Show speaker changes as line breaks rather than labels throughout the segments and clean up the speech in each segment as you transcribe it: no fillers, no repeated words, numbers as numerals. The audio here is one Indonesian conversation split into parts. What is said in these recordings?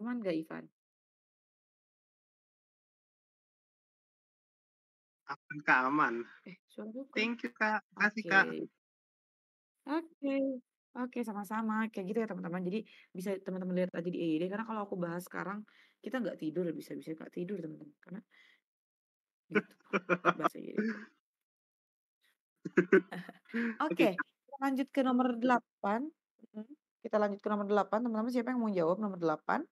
Aman nggak, Ivan?
Aman, Kak, aman.
Suaraku kok
Thank you, Kak. Makasih,
oke.
Kak.
Oke. Oke, sama-sama. Kayak gitu ya, teman-teman. Jadi bisa teman-teman lihat aja di EYD, karena kalau aku bahas sekarang, kita nggak tidur, bisa-bisa nggak tidur, teman-teman. Karena gitu, bahasa EYD. Oke,
Oke,
kita lanjut ke nomor 8. Mhm. Kita lanjut ke nomor 8, teman-teman siapa yang mau jawab nomor 8?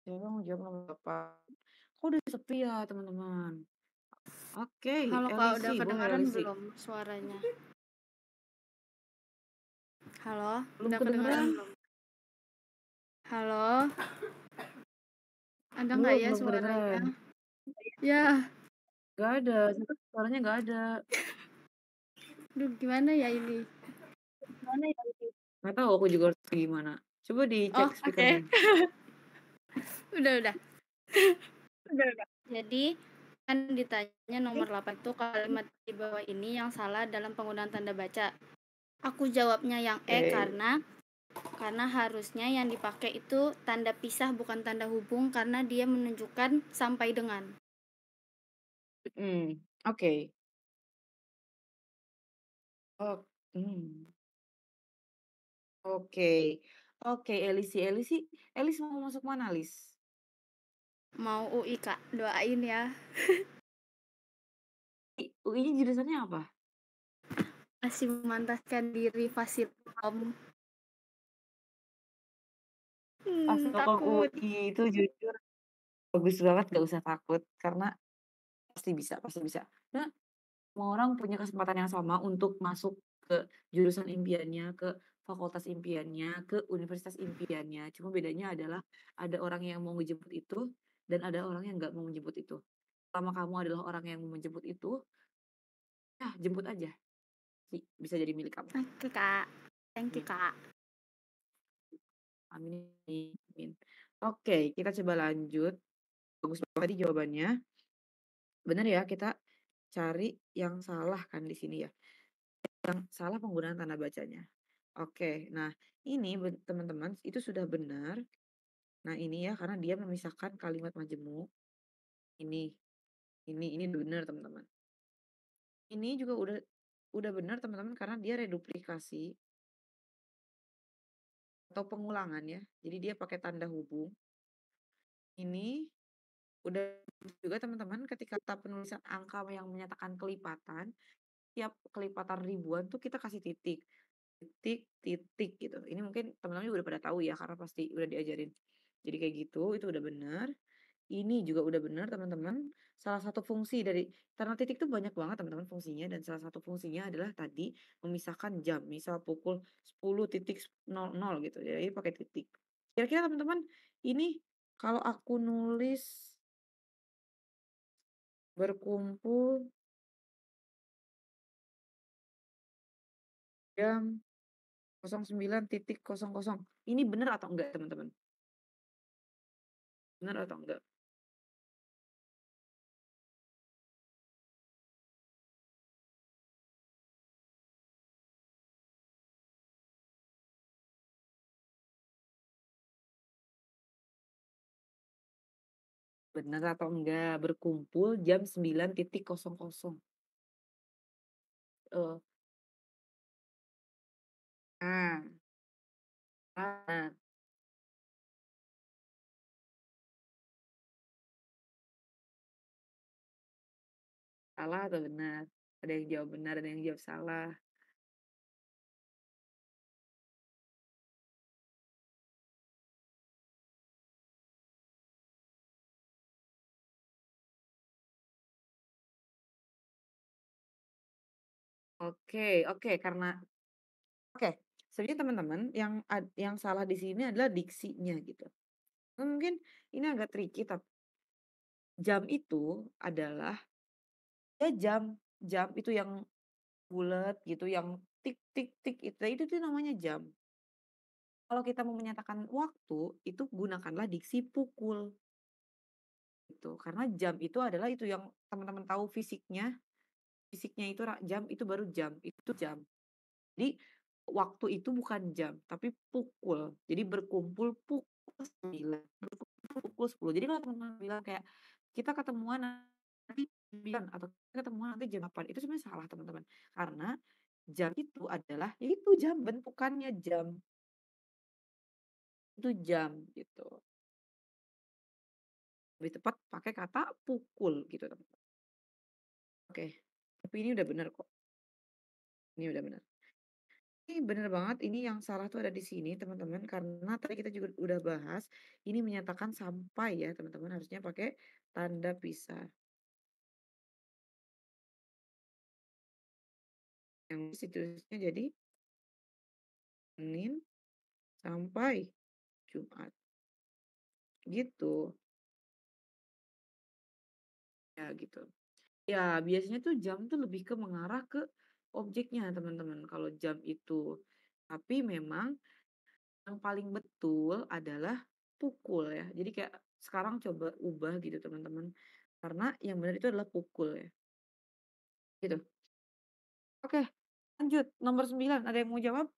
Siapa yang mau jawab nomor 8? Kok udah sepi ya, teman-teman? Oke,
Halo Kak, udah
Elisi, boleh
kedengaran
Elisi.
belum suaranya? Halo,
Belum
udah kedengaran
kedengeran?
belum? Halo, ada nggak
Belum,
ya
belum
suaranya?
kedengeran.
Ya,
Nggak ada, suaranya nggak ada.
duh gimana ya ini?
Mana ya itu? Nggak tahu aku juga harus gimana. Coba dicek
Oh, oke.
speakernya.
Udah.
Udah, udah.
Jadi, kan ditanya nomor
Oke.
8 itu kalimat di bawah ini yang salah dalam penggunaan tanda baca. Aku jawabnya yang karena harusnya yang dipakai itu tanda pisah bukan tanda hubung karena dia menunjukkan sampai dengan.
Oke. Oh, hmm. Oke. Oke, Elisi. Elis mau masuk mana, Lis?
Mau UI Kak, doain ya.
UI-nya jurusannya apa?
Masih memantaskan diri Fasilkom.
Fasilkom
Takut.
UI itu jujur bagus banget, gak usah takut. Karena pasti bisa, pasti bisa. Nah, semua orang punya kesempatan yang sama untuk masuk ke jurusan impiannya, ke fakultas impiannya, ke universitas impiannya. Cuma bedanya adalah ada orang yang mau menjemput itu dan ada orang yang nggak mau menjemput itu. Selama kamu adalah orang yang mau menjemput itu, ya jemput aja. Bisa jadi milik kamu.
Oke Kak, thank you
Amin.
Kak.
Amin. Amin. Oke, kita coba lanjut. Bagus banget tadi jawabannya. Benar ya, kita cari yang salah kan di sini ya. Yang salah penggunaan tanda bacanya. Oke, nah ini teman-teman itu sudah benar. Nah ini ya karena dia memisahkan kalimat majemuk. Ini, ini benar teman-teman. Ini juga udah benar teman-teman karena dia reduplikasi atau pengulangan ya. Jadi dia pakai tanda hubung. Ini udah juga teman-teman ketika kita penulisan angka yang menyatakan kelipatan, tiap kelipatan ribuan tuh kita kasih titik. Titik, titik gitu. Ini mungkin teman-teman juga udah pada tahu ya karena pasti udah diajarin. Jadi kayak gitu, itu udah benar. Ini juga udah benar teman-teman. Salah satu fungsi dari karena titik itu banyak banget teman-teman fungsinya dan salah satu fungsinya adalah tadi memisahkan jam. Misal pukul 10.00 gitu. Jadi pakai titik. Kira-kira teman-teman ini kalau aku nulis berkumpul jam 09.00. Ini benar atau enggak teman-teman? Benar atau enggak? Benar atau enggak? Berkumpul jam 9.00. Heeh. Nah, nah, salah atau benar? Ada yang jawab benar, ada yang jawab salah. Oke, oke, karena oke, sebenarnya teman-teman yang salah di sini adalah diksinya gitu. Mungkin ini agak tricky tapi jam itu adalah ya jam, jam itu yang bulat gitu, yang tik tik tik itu tuh namanya jam. Kalau kita mau menyatakan waktu, itu gunakanlah diksi pukul. Gitu. Karena jam itu adalah itu yang teman-teman tahu fisiknya itu jam itu baru jam, itu jam. Jadi waktu itu bukan jam, tapi pukul. Jadi berkumpul pukul 9, berkumpul pukul 10. Jadi kalau teman-teman bilang kayak, "Kita ketemuan nanti jam 9," atau "Kita ketemuan nanti jam 8," itu sebenarnya salah teman-teman. Karena jam itu adalah, ya itu jam, bentukannya jam, itu jam gitu. Lebih tepat pakai kata pukul gitu teman-teman. Oke, tapi ini udah bener kok, ini udah bener. Ini bener banget, ini yang salah tuh ada di sini teman-teman, karena tadi kita juga udah bahas, ini menyatakan sampai ya teman-teman, harusnya pakai tanda pisah. Yang situsnya jadi Senin sampai Jumat, gitu. Ya gitu. Ya biasanya tuh jam tuh lebih ke mengarah ke objeknya teman-teman, kalau jam itu. Tapi memang yang paling betul adalah pukul ya. Jadi kayak sekarang coba ubah gitu teman-teman. Karena yang benar itu adalah pukul ya. Gitu. Oke, lanjut. Nomor 9, ada yang mau jawab?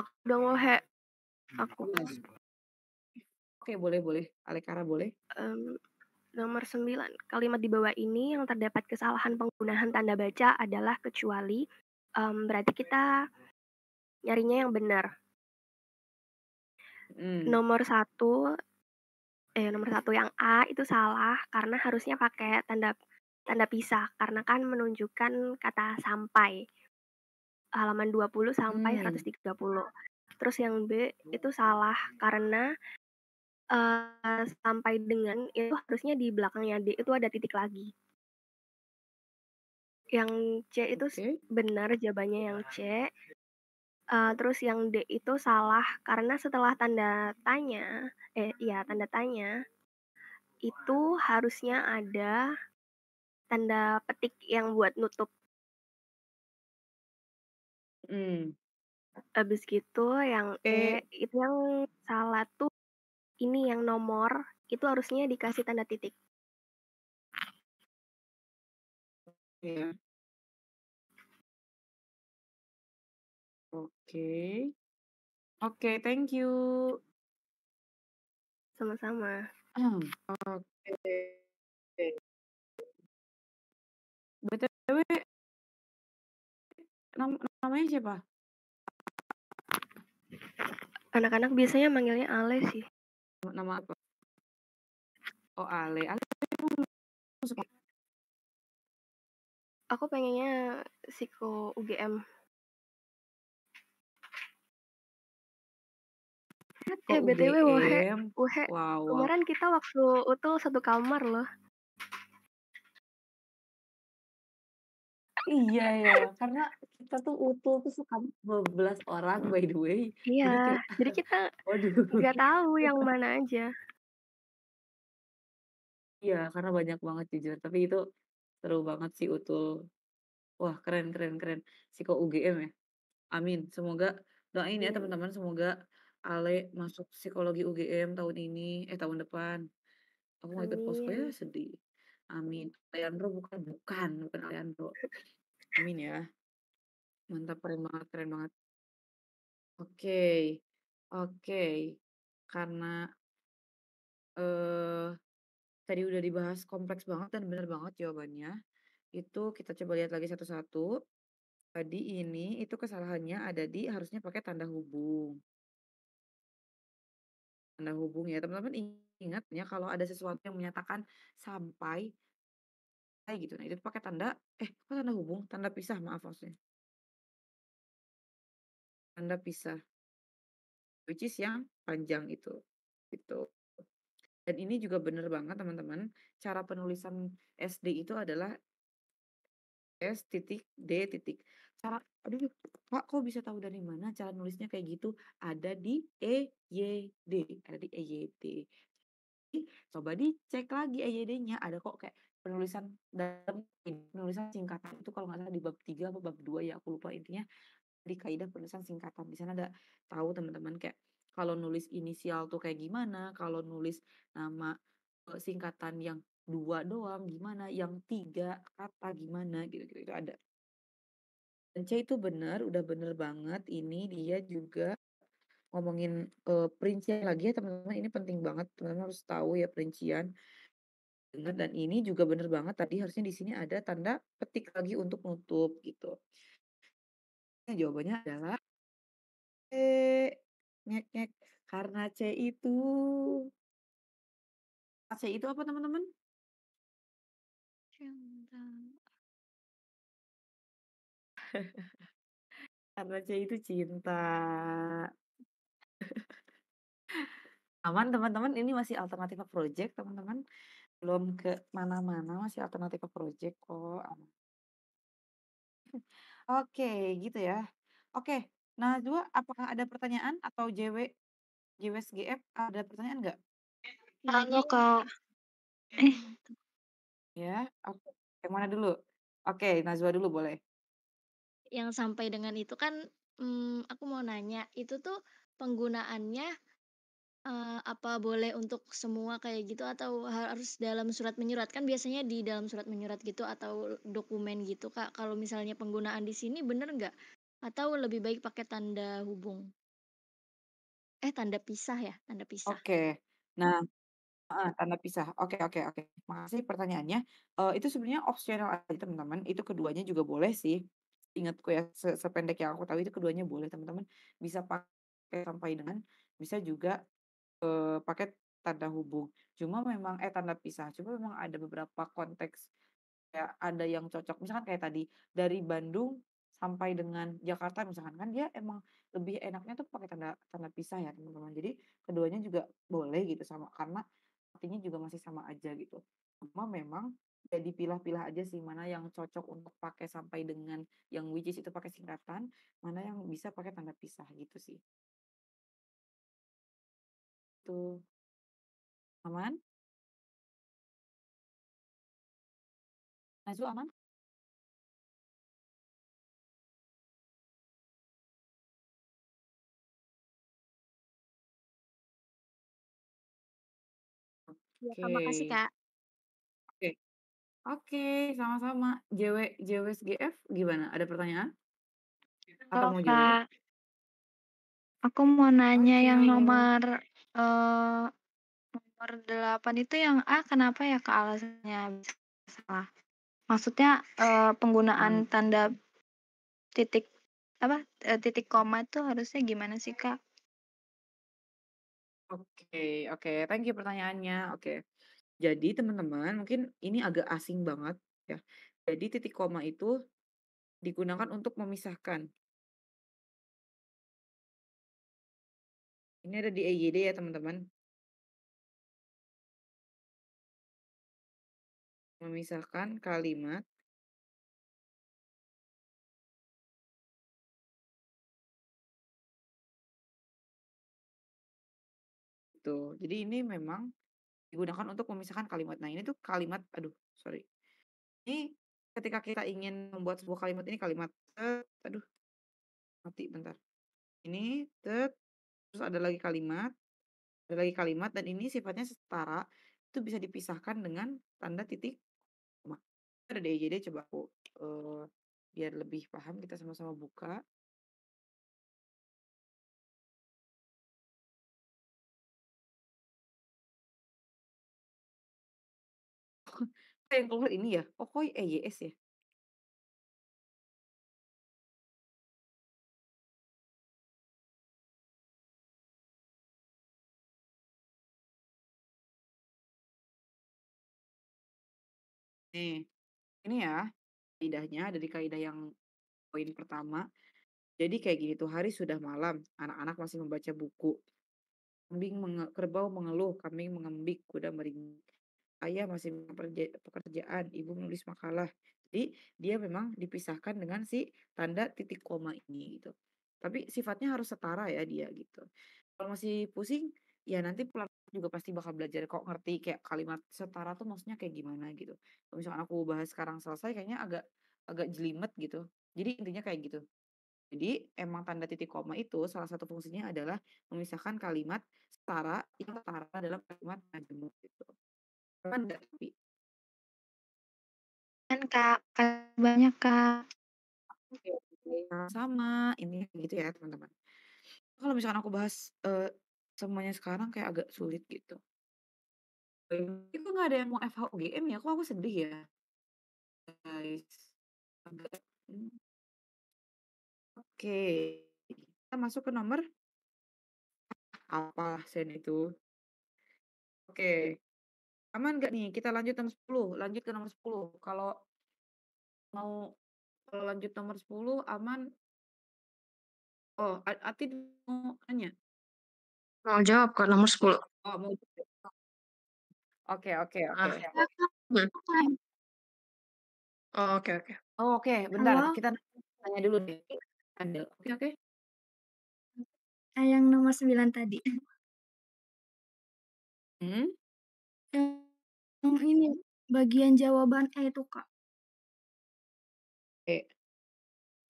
Aku udah ngohe. Aku.
Yes. Oke, boleh, boleh. Alekara boleh.
Nomor 9. Kalimat di bawah ini yang terdapat kesalahan penggunaan tanda baca adalah kecuali. Berarti kita nyarinya yang benar. Nomor 1 yang A itu salah karena harusnya pakai tanda pisah karena kan menunjukkan kata sampai. Halaman 20 sampai 130. Terus yang B itu salah karena sampai dengan itu harusnya di belakangnya D itu ada titik lagi. Yang C itu benar jawabannya yang C. Terus yang D itu salah karena setelah tanda tanya itu harusnya ada tanda petik yang buat nutup. Habis gitu yang E itu yang salah tuh ini yang nomor itu harusnya dikasih tanda titik.
Iya. Oke. Oke, thank you.
Sama-sama.
Oke. BTW namanya siapa?
Anak-anak biasanya manggilnya Ale sih.
Nama apa? Oh, Ale. Ale suka.
Aku pengennya Psiko UGM. BTW Wohe,
wow.
kemarin kita waktu utul satu kamar loh.
Iya ya, karena kita tuh utul tuh suka 12 orang by the way.
Iya, jadi kita nggak tahu yang mana aja.
Iya, karena banyak banget jujur. Tapi itu seru banget sih utul. Wah, keren keren keren. Psiko UGM ya. Amin. Semoga doain ya teman-teman, semoga Ale masuk psikologi UGM tahun ini, tahun depan. Aku mau ikut posko ya sedih. Amin. Leandro bukan Leandro. Amin ya. Mantap, keren banget, keren banget. Oke. Oke. Karena tadi udah dibahas kompleks banget dan bener banget jawabannya. Itu kita coba lihat lagi satu-satu. Tadi ini itu kesalahannya ada di harusnya pakai tanda hubung. Tanda hubung ya, teman-teman ingat ya kalau ada sesuatu yang menyatakan sampai kayak gitu. Nah, itu pakai tanda kok tanda hubung? Tanda pisah, maaf maksudnya. Tanda pisah. Which is yang panjang itu. Gitu. Dan ini juga bener banget teman-teman, cara penulisan SD itu adalah S titik D titik. Aduh, Pak kok bisa tahu dari mana cara nulisnya kayak gitu? Ada di EYD, ada di EYD. Coba dicek lagi EYD-nya, ada kok kayak penulisan singkatan itu kalau nggak salah di bab 3 atau bab 2 ya, aku lupa intinya di kaidah penulisan singkatan. Di sana ada tahu teman-teman kayak kalau nulis inisial tuh kayak gimana, kalau nulis nama singkatan yang 2 doang gimana, yang 3 kata gimana gitu-gitu itu ada. Dan C itu bener, udah bener banget. Ini dia juga ngomongin, perincian lagi ya teman-teman, ini penting banget, teman-teman harus tahu ya perincian. Bener dan ini juga bener banget tadi harusnya di sini ada tanda petik lagi untuk nutup gitu. Nah, jawabannya adalah C, ngek ngek, karena C itu apa teman-teman?
Cinta.
Karena C itu cinta. Aman teman-teman, ini masih Alternativa Project teman-teman, belum ke mana-mana, masih Alternativa Project kok, aman. Oke, gitu ya. Oke, Najwa apakah ada pertanyaan atau JWSGF ada pertanyaan nggak?
Halo Kak, eh
Ya, oke. Yang mana dulu? Oke, Najwa dulu boleh.
yang sampai dengan itu kan, aku mau nanya, itu tuh penggunaannya, apa boleh untuk semua kayak gitu atau harus dalam surat menyurat? Kan biasanya di dalam surat menyurat gitu atau dokumen gitu Kak, kalau misalnya penggunaan di sini bener nggak? Atau lebih baik pakai tanda hubung? Tanda pisah ya? Tanda pisah.
Oke. Nah, heeh, tanda pisah. Oke oke oke. Makasih pertanyaannya. Itu sebenarnya opsional aja teman-teman, itu keduanya juga boleh sih. Ingatku ya, sependek yang aku tahu itu keduanya boleh teman-teman. Bisa pakai sampai dengan, bisa juga, pakai tanda hubung. Cuma memang tanda pisah, cuma memang ada beberapa konteks. Kayak ada yang cocok, misalkan kayak tadi, dari Bandung sampai dengan Jakarta misalkan, kan dia emang lebih enaknya tuh pakai tanda tanda pisah ya teman-teman. Jadi keduanya juga boleh gitu sama karena artinya juga masih sama aja gitu. Cuma memang ya dipilah-pilah aja sih mana yang cocok untuk pakai sampai dengan yang which is itu pakai singkatan, mana yang bisa pakai tanda pisah gitu sih. Tuh, aman? Najwa aman?
Iya
Oke.
Kak, makasih Kak.
Oke. Oke, sama-sama. JWSGF gimana? Ada pertanyaan? Atau
Halo
mau jawab?
Kak, aku mau nanya
Oke.
yang nomor 8 itu yang A kenapa ya Kak alasannya bisa salah? Maksudnya, penggunaan
Mmm,
tanda titik apa, titik koma itu harusnya gimana sih Kak?
oke oke, thank you pertanyaannya, oke. Jadi teman-teman mungkin ini agak asing banget ya. Jadi titik koma itu digunakan untuk memisahkan. Ini ada di EYD ya teman-teman. Memisahkan kalimat itu. Jadi ini memang digunakan untuk memisahkan kalimat. Nah ini tuh kalimat aduh sorry. Ini ketika kita ingin membuat sebuah kalimat ini kalimat aduh mati bentar. Ini terus ada lagi kalimat dan ini sifatnya setara, itu bisa dipisahkan dengan tanda titik koma. Ada di EYD coba aku, eee, biar lebih paham kita sama-sama buka. Oh yang keluar ini ya? Oh kok EYS ya? Nih, ini ya kaidahnya dari kaidah yang poin pertama. Jadi kayak gini tuh, hari sudah malam, anak-anak masih membaca buku. Kerbau mengeluh, kambing mengembik, kuda meringik. Ayah masih pekerjaan, ibu menulis makalah. Jadi dia memang dipisahkan dengan si tanda titik koma ini gitu. Tapi sifatnya harus setara ya dia gitu. Kalau masih pusing, ya nanti pelan juga pasti bakal belajar kok ngerti kayak kalimat setara tuh maksudnya kayak gimana gitu. Kalau misalkan aku bahas sekarang selesai kayaknya agak agak jelimet gitu. Jadi intinya kayak gitu. Jadi emang tanda titik koma itu salah satu fungsinya adalah memisahkan kalimat setara yang setara dalam kalimat majemuk gitu. Kan enggak tapi
Kan Kak, makasih banyak Kak.
oke. sama, ini gitu ya, teman-teman. Kalau misalkan aku bahas, semuanya sekarang kayak agak sulit gitu. Kok nggak ada yang mau FH UGM ya? Kok aku sedih ya, guys? Agak oke. Kita masuk ke nomor apalah sen itu. Oke, aman nggak nih? Kita lanjut nomor 10, lanjut ke nomor 10. Mau kalau lanjut nomor 10 aman. Oh, Atin mau nanya?
Mau jawab Kak, nomor 10.
Oh, mau oke oke
Ah,
oke.
hmm. Oh, oke oke.
Oh, oke, bentar
Halo,
kita tanya dulu deh. Andel, oke oke.
yang nomor 9 tadi.
Hmm?
Yang ini, bagian jawaban E itu, Kak.
Oke.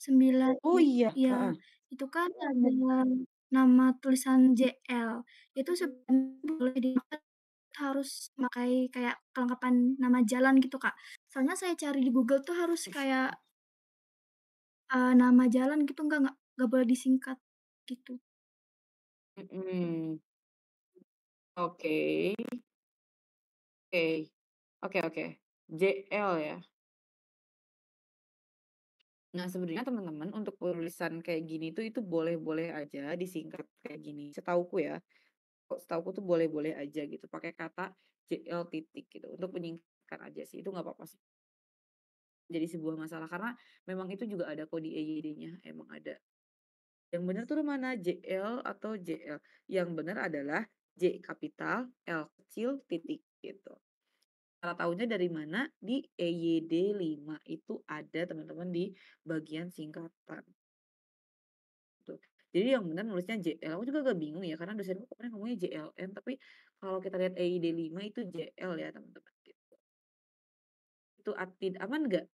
9
Oh iya,
iya,
heeh.
itu kan ada nama tulisan JL, itu sebenarnya boleh dipakai harus pakai kayak kelengkapan nama jalan gitu, Kak. Soalnya saya cari di Google tuh harus kayak, nama jalan gitu, nggak boleh disingkat, gitu.
Mhm. Oke oke. Oke oke. JL ya. Nah, sebenarnya teman-teman untuk penulisan kayak gini tuh itu boleh-boleh aja disingkat kayak gini, setauku ya. Kok setauku tuh boleh-boleh aja gitu pakai kata JL titik gitu untuk menyingkatkan aja sih, itu nggak apa-apa sih. Jadi sebuah masalah karena memang itu juga ada kok di EYD-nya, emang ada. Yang benar tuh mana JL atau JL? Yang benar adalah J kapital, L kecil, titik gitu. Cara tahunya dari mana? Di EYD 5 itu ada teman-teman di bagian singkatan. Tuh. Jadi yang benar nulisnya JL. Aku juga agak bingung ya karena dosenku kemarin ngomongnya JLN tapi kalau kita lihat EYD 5 itu JL ya teman-teman gitu. Itu Atid aman nggak?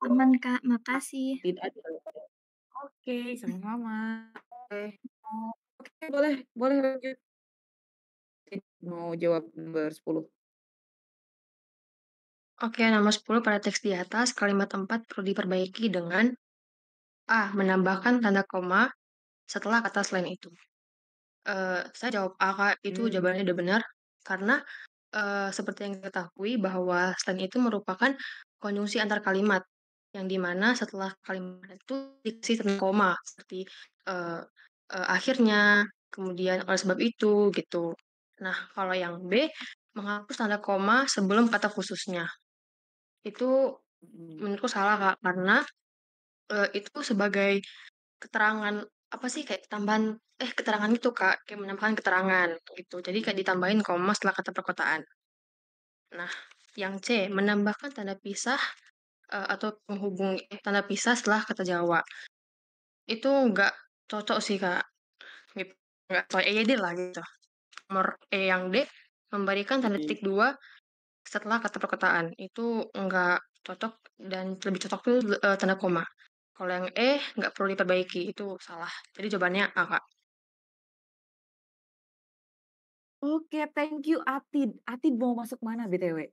Aman, Kak, makasih.
Atid ada. Oke, sama-sama. Oke. Oke, boleh boleh lanjut. Mau jawab nomor 10.
Oke, nomor 10 pada teks di atas, kalimat 4 perlu diperbaiki dengan A. Menambahkan tanda koma setelah kata selain itu. Saya jawab A, Kak, itu
Hmm.
jawabannya udah benar. Karena, seperti yang kita ketahui bahwa selain itu merupakan konjungsi antar kalimat, yang di mana setelah kalimat itu dikasih tanda koma, seperti, eee akhirnya, kemudian oleh sebab itu, gitu. Nah, kalau yang B, menghapus tanda koma sebelum kata khususnya. Itu
Mhm.
menurutku salah, Kak, karena, itu sebagai keterangan, apa sih, kayak keterangan gitu, Kak, kayak menambahkan keterangan, gitu. Jadi kayak ditambahin koma setelah kata perkotaan. Nah, yang C, menambahkan tanda pisah, atau penghubung tanda pisah setelah kata Jawa. Itu nggak cocok sih, Kak, gitu. Nggak sesuai EYD lah, gitu. Nomor yang D, memberikan tanda
Oke.
titik 2 setelah kata perkataan. Itu nggak cocok dan lebih cocok tuh, tanda koma. Kalau yang E, nggak perlu diperbaiki, itu salah. Jadi jawabannya A, Kak.
Oke, thank you Atid. Atid mau masuk mana BTW?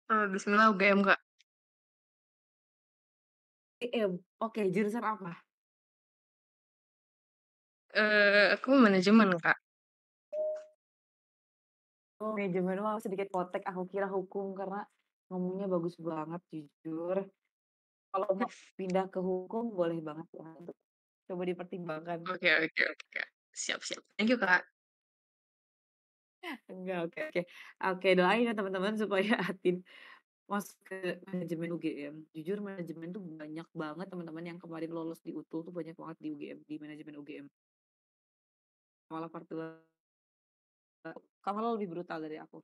Bismillah UGM, Kak.
UGM. Oke, jurusan apa?
Aku manajemen, Kak.
Oh, manajemen. Wah, sedikit potek. Aku kira hukum karena ngomongnya bagus banget, jujur. Kalau mau pindah ke hukum boleh banget ya. Coba dipertimbangkan.
Oke oke oke, Kak. Siap siap. Thank you, Kak.
Enggak, oke oke. Oke, doain ya teman-teman supaya Atid masuk ke manajemen UGM. Jujur manajemen tuh banyak banget teman-teman yang kemarin lolos di UTUL tuh banyak banget di UGM, di manajemen UGM. Malah Fartula kamu lebih brutal dari aku.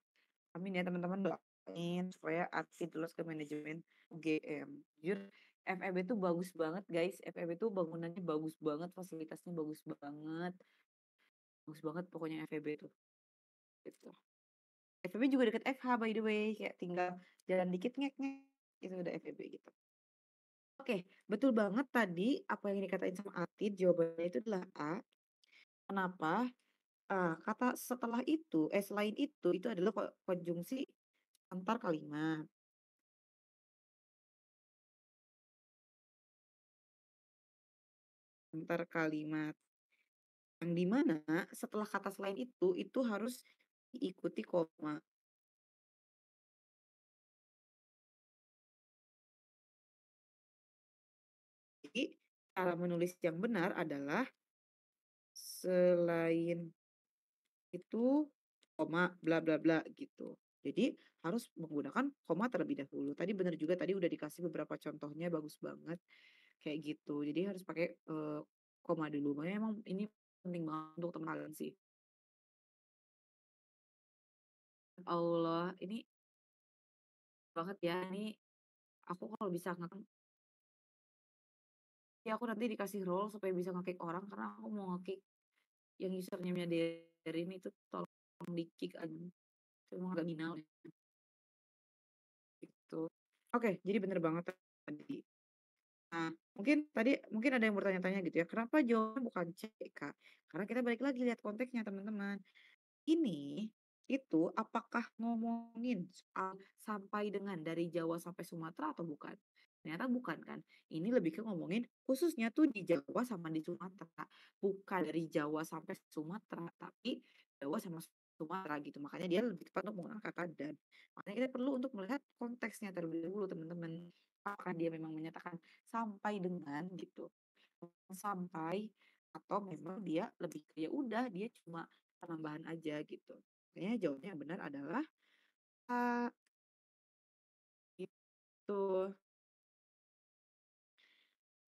Amin ya teman-teman, doain supaya Atid lulus ke manajemen UGM. Jujur FEB tuh bagus banget guys. FEB tuh bangunannya bagus banget, fasilitasnya bagus banget. Bagus banget pokoknya FEB tuh. Gitu. FEB juga deket FH by the way, kayak tinggal jalan dikit ngek ngek itu udah FEB gitu. Oke, betul banget tadi apa yang dikatain sama Atid, jawabannya itu adalah A. Kenapa? Kata setelah itu, selain itu adalah konjungsi antar kalimat. Antar kalimat. Yang di mana setelah kata selain itu harus diikuti koma. Jadi, cara menulis yang benar adalah selain itu, koma, bla bla bla gitu. Jadi harus menggunakan koma terlebih dahulu. Tadi benar juga, tadi udah dikasih beberapa contohnya, bagus banget kayak gitu. Jadi harus pakai koma dulu. Makanya emang ini penting banget untuk teman kalian sih. Allah, ini banget ya. Ini aku kalau bisa ngeklik, ya aku nanti dikasih role supaya bisa ngekick orang karena aku mau ngekick yang username-nya Derin itu, tolong di-kick aja. Cuma agak minal ya, gitu. Oke, jadi bener banget tadi. Nah, mungkin ada yang bertanya-tanya gitu ya, kenapa jawabannya bukan C, Kak? Karena kita balik lagi lihat konteksnya, teman-teman. Ini, itu apakah ngomongin soal sampai dengan dari Jawa sampai Sumatera atau bukan? Ternyata bukan kan. Ini lebih ke ngomongin khususnya tuh di Jawa sama di Sumatera. Bukan dari Jawa sampai Sumatera, tapi Jawa sama Sumatera gitu. Makanya dia lebih tepat untuk menggunakan kata dan. Makanya kita perlu untuk melihat konteksnya terlebih dahulu, teman-teman. Apakah dia memang menyatakan sampai dengan gitu. Sampai atau memang dia lebih ke ya udah dia cuma penambahan aja gitu. Makanya jawabannya yang benar adalah A, gitu.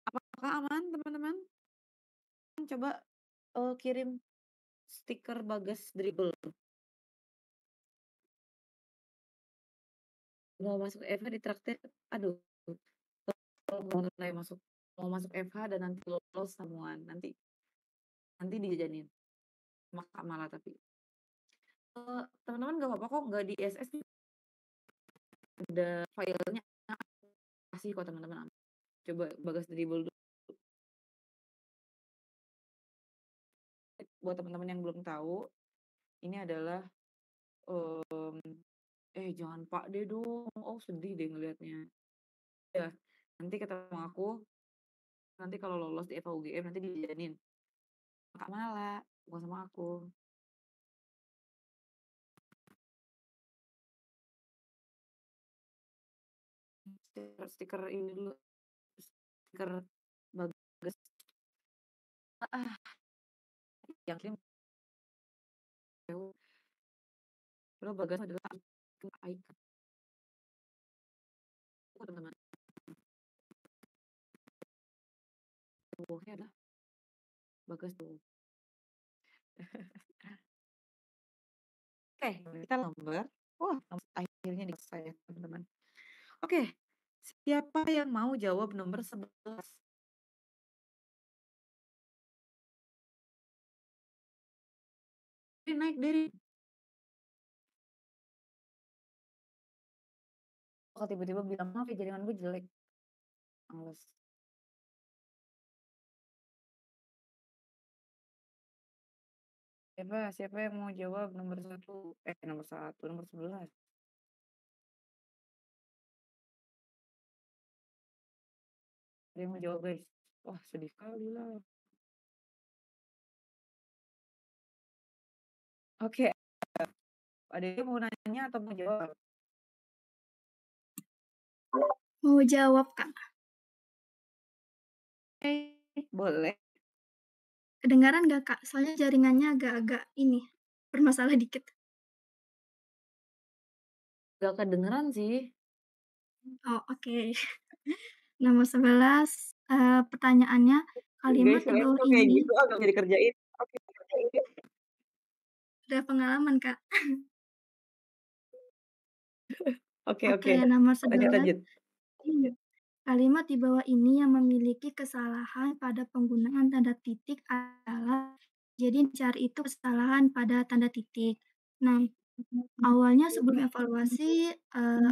Apakah aman teman-teman? Coba kirim stiker Bagas Dribble. Mau masuk FH ditraktir, aduh. Kalau mau masuk FH dan nanti lolos samuan, nanti dijajanin sama Kak Mala tapi. Teman-teman nggak apa-apa kok, nggak di SS, ada filenya kasih kok teman-teman. Coba Bagas Dribble dulu. Buat teman-teman yang belum tahu, ini adalah jangan Pak deh dong. Oh, sedih deh ngelihatnya. Ya, nanti ketemu aku, nanti kalau lolos di FH UGM nanti dijajanin. Kak Mala, bukan sama aku. Stiker ini dulu. Stiker Bagas. Yang kirim Lo Bagas adalah icon. Teman-teman. Bawahnya adalah Bagas tuh. Oke, kita nomor. Wah, akhirnya di saya, teman-teman. Oke, siapa yang mau jawab nomor 11? Naik dari. Kalau tiba-tiba bilang, maaf ya jaringan gue jelek. Males. Siapa yang mau jawab nomor 1? Nomor 1, nomor 11. Ada yang mau jawab, guys? Wah, sedih sekali lah. Oke, ada yang mau nanya atau mau jawab?
Mau jawab, Kak.
Boleh.
Kedengaran nggak, Kak? Soalnya jaringannya agak-agak ini, bermasalah dikit.
Gak kedengeran sih.
Oh, oke. Nomor 11, pertanyaannya, kalimat di bawah
kayak
ini
gitu agak jadi kerjain. Oke,
udah pengalaman, Kak.
Oke.
Oke, nomor
Lanjut.
11. Kalimat di bawah ini yang memiliki kesalahan pada penggunaan tanda titik adalah, jadi cari itu kesalahan pada tanda titik. Nah, awalnya sebelum evaluasi,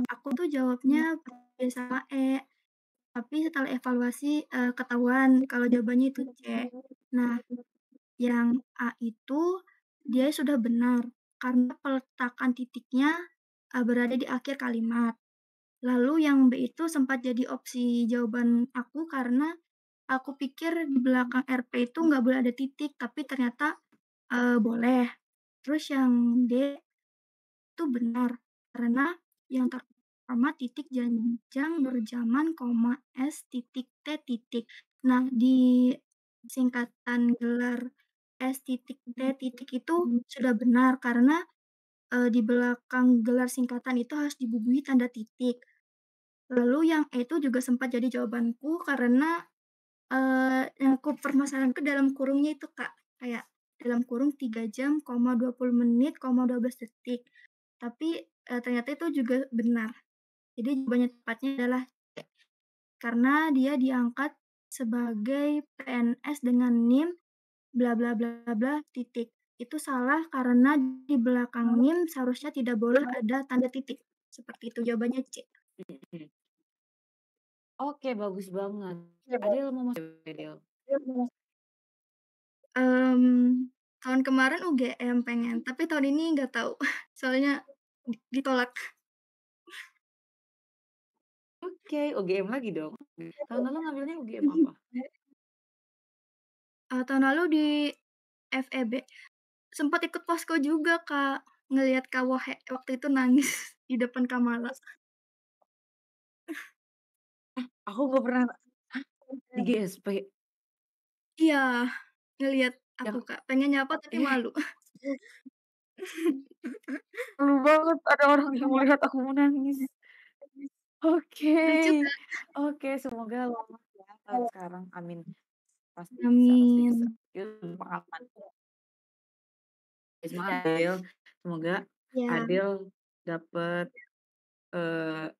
aku tuh jawabnya B sama E, tapi setelah evaluasi, ketahuan kalau jawabannya itu C. Nah, yang A itu dia sudah benar karena peletakan titiknya
berada di akhir kalimat. Lalu yang B itu sempat jadi opsi jawaban aku karena aku pikir di belakang RP itu nggak boleh ada titik, tapi ternyata, boleh. Terus yang D itu benar, karena yang terutama titik, jenjang, berjaman, koma, S, titik, T, titik. Nah, di singkatan gelar S titik T titik itu sudah benar karena, di belakang gelar singkatan itu harus dibubuhi tanda titik. Lalu yang E itu juga sempat jadi jawabanku karena, yang permasalahanku dalam kurungnya itu, Kak. Kayak dalam kurung 3 jam, 20 menit, 12 detik. Tapi, ternyata itu juga benar. Jadi jawabannya tepatnya adalah C, karena dia diangkat sebagai PNS dengan NIM bla bla bla bla titik. Itu salah karena di belakang NIM seharusnya tidak boleh ada tanda titik. Seperti itu jawabannya C.
Mhm. Oke, bagus banget. Adil mau masuk Adil?
Tahun kemarin UGM pengen, tapi tahun ini nggak tahu. Soalnya ditolak.
Oke, UGM lagi dong. Tahun lalu ngambilnya UGM apa?
Tahun lalu di FEB. Sempat ikut posko juga, Kak. Ngelihat Kak Wohe waktu itu nangis di depan Kamala.
Aku nggak pernah. Hah? Di GSP?
Iya, ngelihat aku,
Yang
Kak. Pengen nyapa tapi malu.
malu banget ada orang yang melihat aku menangis. Oke,
Lucu kan?
oke, semoga lolos ya tahun sekarang. Amin. Pasti bisa, pasti bisa.
Amin.
Itu pengalaman. Semangat Adil. Semoga
Ya,
Adil dapet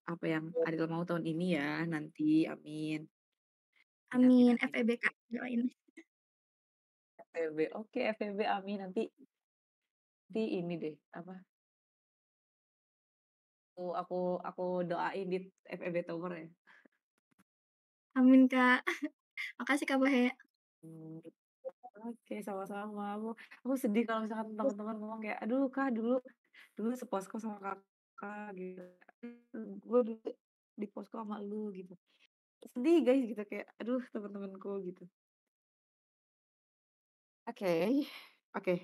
apa yang Adil mau tahun ini ya nanti. Amin. Amin, amin,
amin.
amin.
FEB, Kak, doain.
FEB. Oke, FEB amin nanti ini deh apa? Aku doain di FEB Tower ya.
Amin, Kak. Makasih, Kak Wohe.
Hmm, Oke, sama-sama. Aku sedih kalau misalkan teman-teman ngomong kayak, aduh kak dulu dulu seposko sama kakak gitu. Gue dulu di posko sama lu gitu. Sedih guys gitu kayak, aduh teman-temanku gitu. Oke, oke.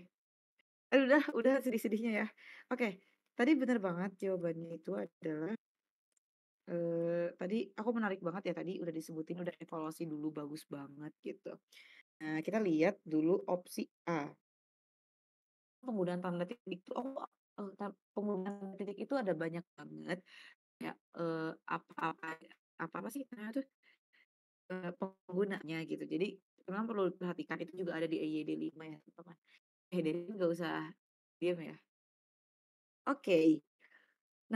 Udah sedih-sedihnya ya. Oke, tadi bener banget jawabannya itu adalah tadi aku menarik banget ya tadi udah disebutin udah evaluasi dulu bagus banget gitu. Nah, kita lihat dulu opsi A. Penggunaan tanda titik itu penggunaan tanda titik itu ada banyak banget ya apa-apa sih namanya tuh penggunanya gitu. Jadi memang perlu diperhatikan itu juga ada di EYD 5 ya teman-teman. Dari nggak usah diam ya. Oke.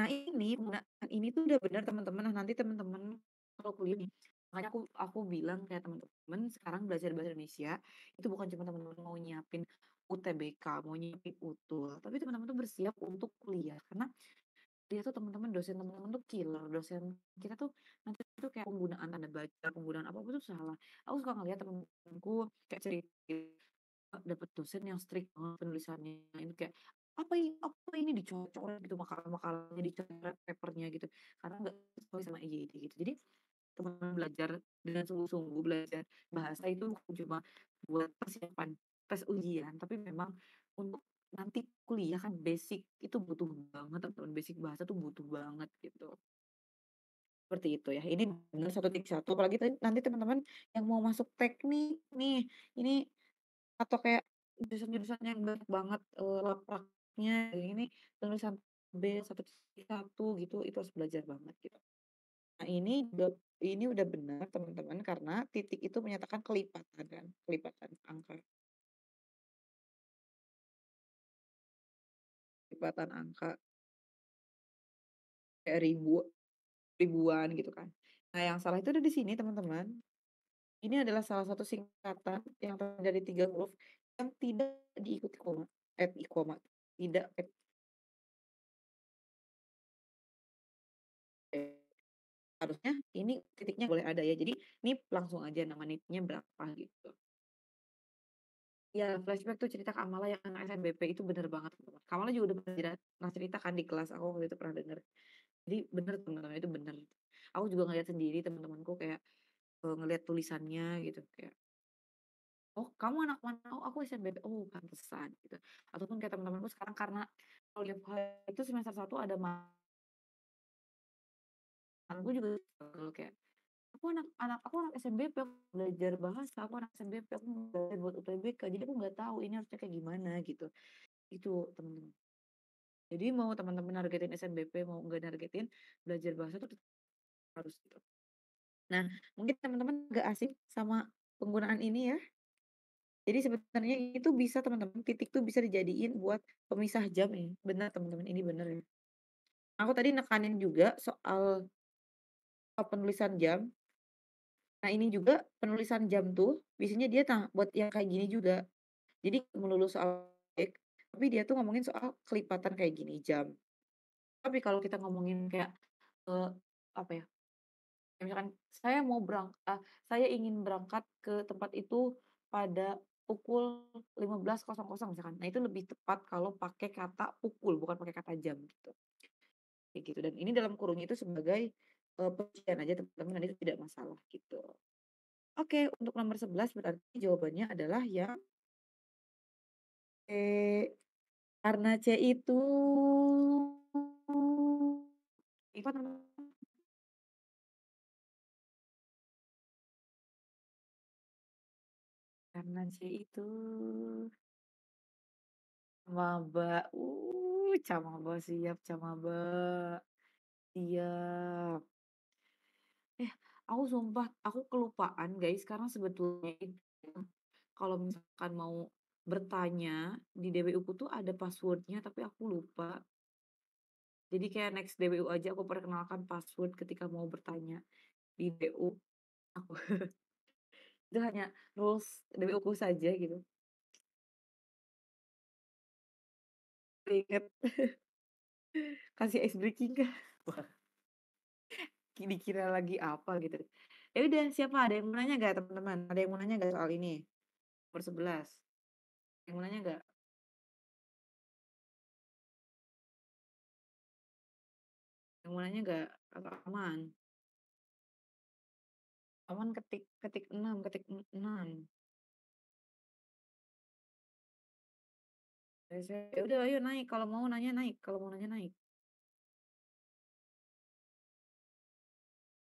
Nah ini penggunaan ini tuh udah benar teman-teman. Nah nanti teman-teman kalau kuliah nih, makanya aku bilang kayak teman-teman sekarang belajar bahasa Indonesia itu bukan cuma teman-teman mau nyiapin UTBK, mau nyiapin UTUL, tapi teman-teman tuh bersiap untuk kuliah karena dia tuh teman-teman dosen teman-teman tuh killer, dosen kita tuh nanti tuh kayak penggunaan tanda baca, penggunaan apa-apa tuh salah. Aku suka ngeliat temen-temenku kayak cerita dapat dosen yang strict banget penulisannya ini kayak apa ini dicoret-coret gitu makalah-makalahnya dicoret papernya gitu karena nggak sesuai sama EYD gitu. Jadi teman belajar dengan sungguh-sungguh belajar bahasa itu bukan cuma buat persiapan tes ujian, tapi memang untuk nanti kuliah kan basic itu butuh banget teman-teman, basic bahasa tuh butuh banget gitu. Seperti itu ya. Ini benar 1.1 apalagi nanti teman-teman yang mau masuk teknik nih, ini atau kayak jurusan-jurusan yang banyak banget lapraknya ini tulisan B1.1 gitu itu harus belajar banget gitu. Nah, ini udah benar teman-teman karena titik itu menyatakan kelipatan kan, kelipatan angka, kelipatan angka kayak ribuan gitu kan. Nah, yang salah itu ada di sini teman-teman. Ini adalah salah satu singkatan yang terjadi 3 huruf yang tidak diikuti koma, koma, tidak harusnya ini titiknya boleh ada ya. Jadi nip langsung aja nama nipnya berapa gitu. Ya, flashback tuh cerita Kamala yang anak SNBP itu bener banget, teman-teman. Kamala juga udah pernah cerita kan di kelas, aku waktu itu pernah denger. Jadi bener teman-teman, itu bener. Aku juga ngeliat sendiri teman-temanku kayak, ngeliat tulisannya gitu, kayak, "Oh, kamu anak mana?" "Oh, aku SNBP." "Oh, pantesan," gitu. Ataupun kayak teman-temanku sekarang karena kalau di FH itu semester 1 ada aku juga struggle kayak, aku anak SNBP, aku belajar bahasa, aku anak SNBP, aku belajar buat UTBK, jadi aku nggak tahu ini harusnya kayak gimana gitu. Itu teman-teman. Jadi mau teman-teman nargetin SNBP, mau nggak nargetin, belajar bahasa tuh tetap harus gitu. Nah, mungkin teman-teman nggak asing sama penggunaan ini ya. Jadi sebenarnya itu bisa teman-teman, titik tuh bisa dijadiin buat pemisah jam ya. Benar teman-teman, ini benar ya. Aku tadi nekanin juga soal penulisan jam. Nah, ini juga penulisan jam tuh biasanya dia buat yang kayak gini juga. Jadi melulu soal baik, tapi dia tuh ngomongin soal kelipatan kayak gini jam. Tapi kalau kita ngomongin kayak apa ya? Kayak misalkan saya ingin berangkat ke tempat itu pada pukul 15.00 misalkan. Nah, itu lebih tepat kalau pakai kata pukul, bukan pakai kata jam gitu. Kayak gitu. Dan ini dalam kurung itu sebagai pujian aja teman-teman, dan itu tidak masalah gitu. Oke, untuk nomor 11 berarti jawabannya adalah yang C. Karena C itu Iva teman-teman. Karena C itu Camaba. Camaba, siap Camaba. Siap. Aku sumpah, aku kelupaan guys, karena sebetulnya itu kalau misalkan mau bertanya di DBU-ku tuh ada passwordnya, tapi aku lupa. Jadi kayak next DBU aja aku perkenalkan password ketika mau bertanya di DBU aku. Itu hanya rules DBU-ku saja gitu. Ingat kasih ice breaking kah? Wah, dikira lagi apa gitu. Ya udah, siapa ada yang mau nanya gak teman-teman? Ada yang mau nanya gak soal ini? Nomor 11. Yang mau nanya gak? Yang mau nanya gak? Atau aman? Aman ketik ketik 6, ketik 6. Ya udah ayo naik, kalau mau nanya naik, kalau mau nanya naik.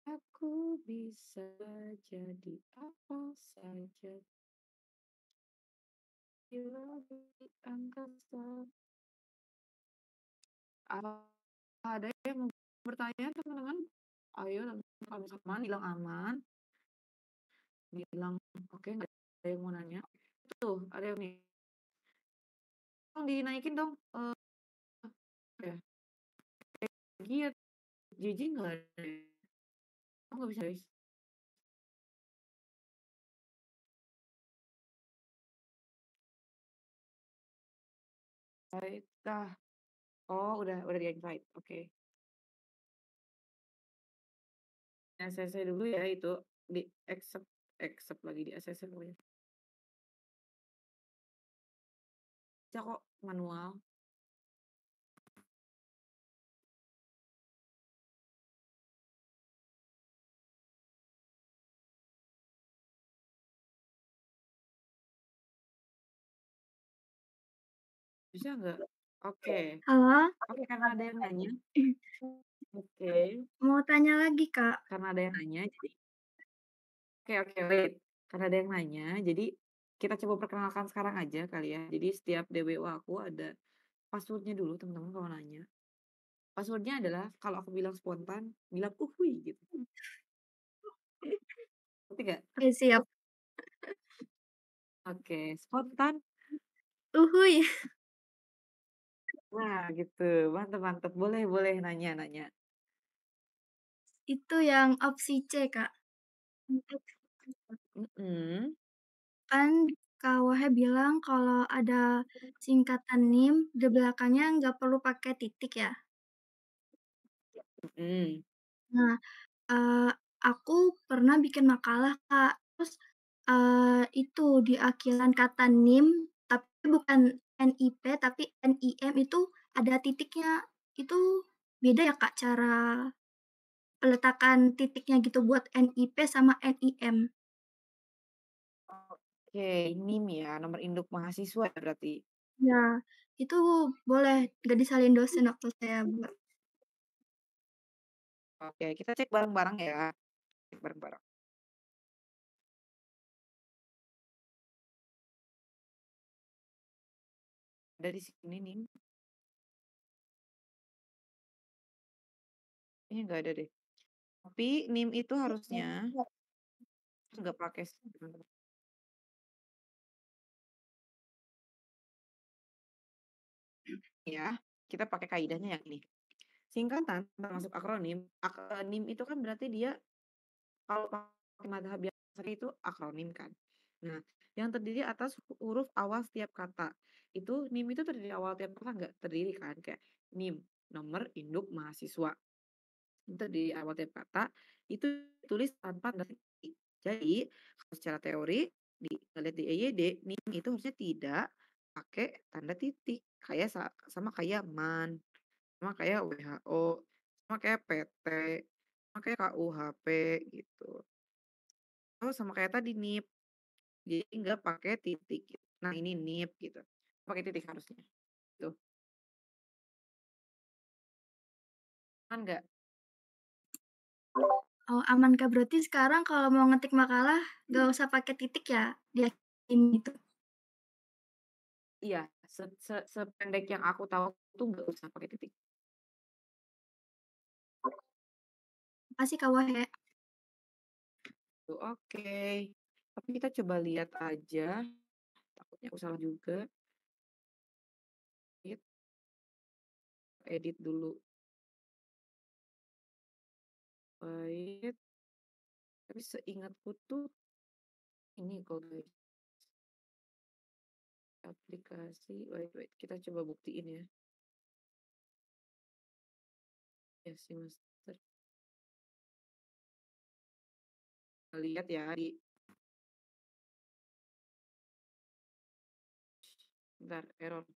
Aku bisa jadi apa saja bila di angkasa. Apa ada yang mau bertanya teman-teman? Ayo kalau misalkan aman, bilang aman. Bilang oke, nggak ada yang mau nanya. Tuh, ada yang nih. Tolong dinaikin dong. Ya. Giat, JJ nggak ada. Oh, nggak bisa guys. Baiklah. Oh, udah di invite. Oke. ACC dulu ya itu di accept lagi di ACC pokoknya. Bisa kok manual. Bisa nggak? Oke.
Halo?
Oke, karena ada yang nanya. Oke.
Mau tanya lagi, Kak.
Karena ada yang nanya, jadi oke, wait. Karena ada yang nanya, jadi kita coba perkenalkan sekarang aja kali ya. Jadi setiap DWO aku ada passwordnya dulu teman-teman kalau nanya. Passwordnya adalah kalau aku bilang spontan, bilang uhui gitu. Ngerti nggak?
Oke, siap.
Oke, spontan.
Uhuy.
Nah, gitu. Mantap. Boleh nanya.
Itu yang opsi C, Kak.
Mhm.
Kan Kak Wahe bilang kalau ada singkatan NIM, di belakangnya nggak perlu pakai titik ya.
Mhm.
Nah, aku pernah bikin makalah, Kak. Terus Itu di akhiran kata NIM, tapi bukan NIP tapi NIM itu ada titiknya. Itu beda ya, Kak, cara peletakan titiknya gitu buat NIP sama NIM?
Oke, NIM ya, nomor induk mahasiswa ya berarti?
Ya, itu boleh nggak disalin dosen waktu saya buat.
Oke, kita cek bareng-bareng ya. Cek bareng-bareng. Ada di sini NIM. Ini nggak ada deh. Tapi NIM itu harusnya nggak pakai teman-teman. Ya, kita pakai kaidahnya yang ini. Singkatan termasuk akronim, NIM itu kan berarti dia kalau pakai madhab biasa itu akronim kan. Nah, yang terdiri atas huruf awal setiap kata. Itu NIM itu terdiri awal tiap kata nggak? Terdiri kan kayak NIM, nomor induk mahasiswa. Itu terdiri awal tiap kata itu ditulis tanpa tanda titik. Jadi, kalau secara teori lihat di EYD, NIM itu harusnya tidak pakai tanda titik. Kayak sama kayak MAN, sama kayak WHO, sama kayak PT, sama kayak KUHP gitu. Oh, sama kayak tadi NIP. Jadi nggak pakai titik gitu. Nah, ini NIP gitu. Pakai titik harusnya. Tuh, kan nggak?
Oh, aman, Kak, berarti sekarang kalau mau ngetik makalah nggak usah pakai titik ya, ini itu?
Iya, sependek yang aku tahu tuh nggak usah pakai titik.
Makasih, Kak Wahe.
Tuh, oke. Tapi kita coba lihat aja. Takutnya aku salah juga. Edit dulu. Baik. Tapi seingatku tuh ini kok guys. Aplikasi. Wait. Kita coba buktiin ya. Ya sih, Master. Lihat ya di bentar, error.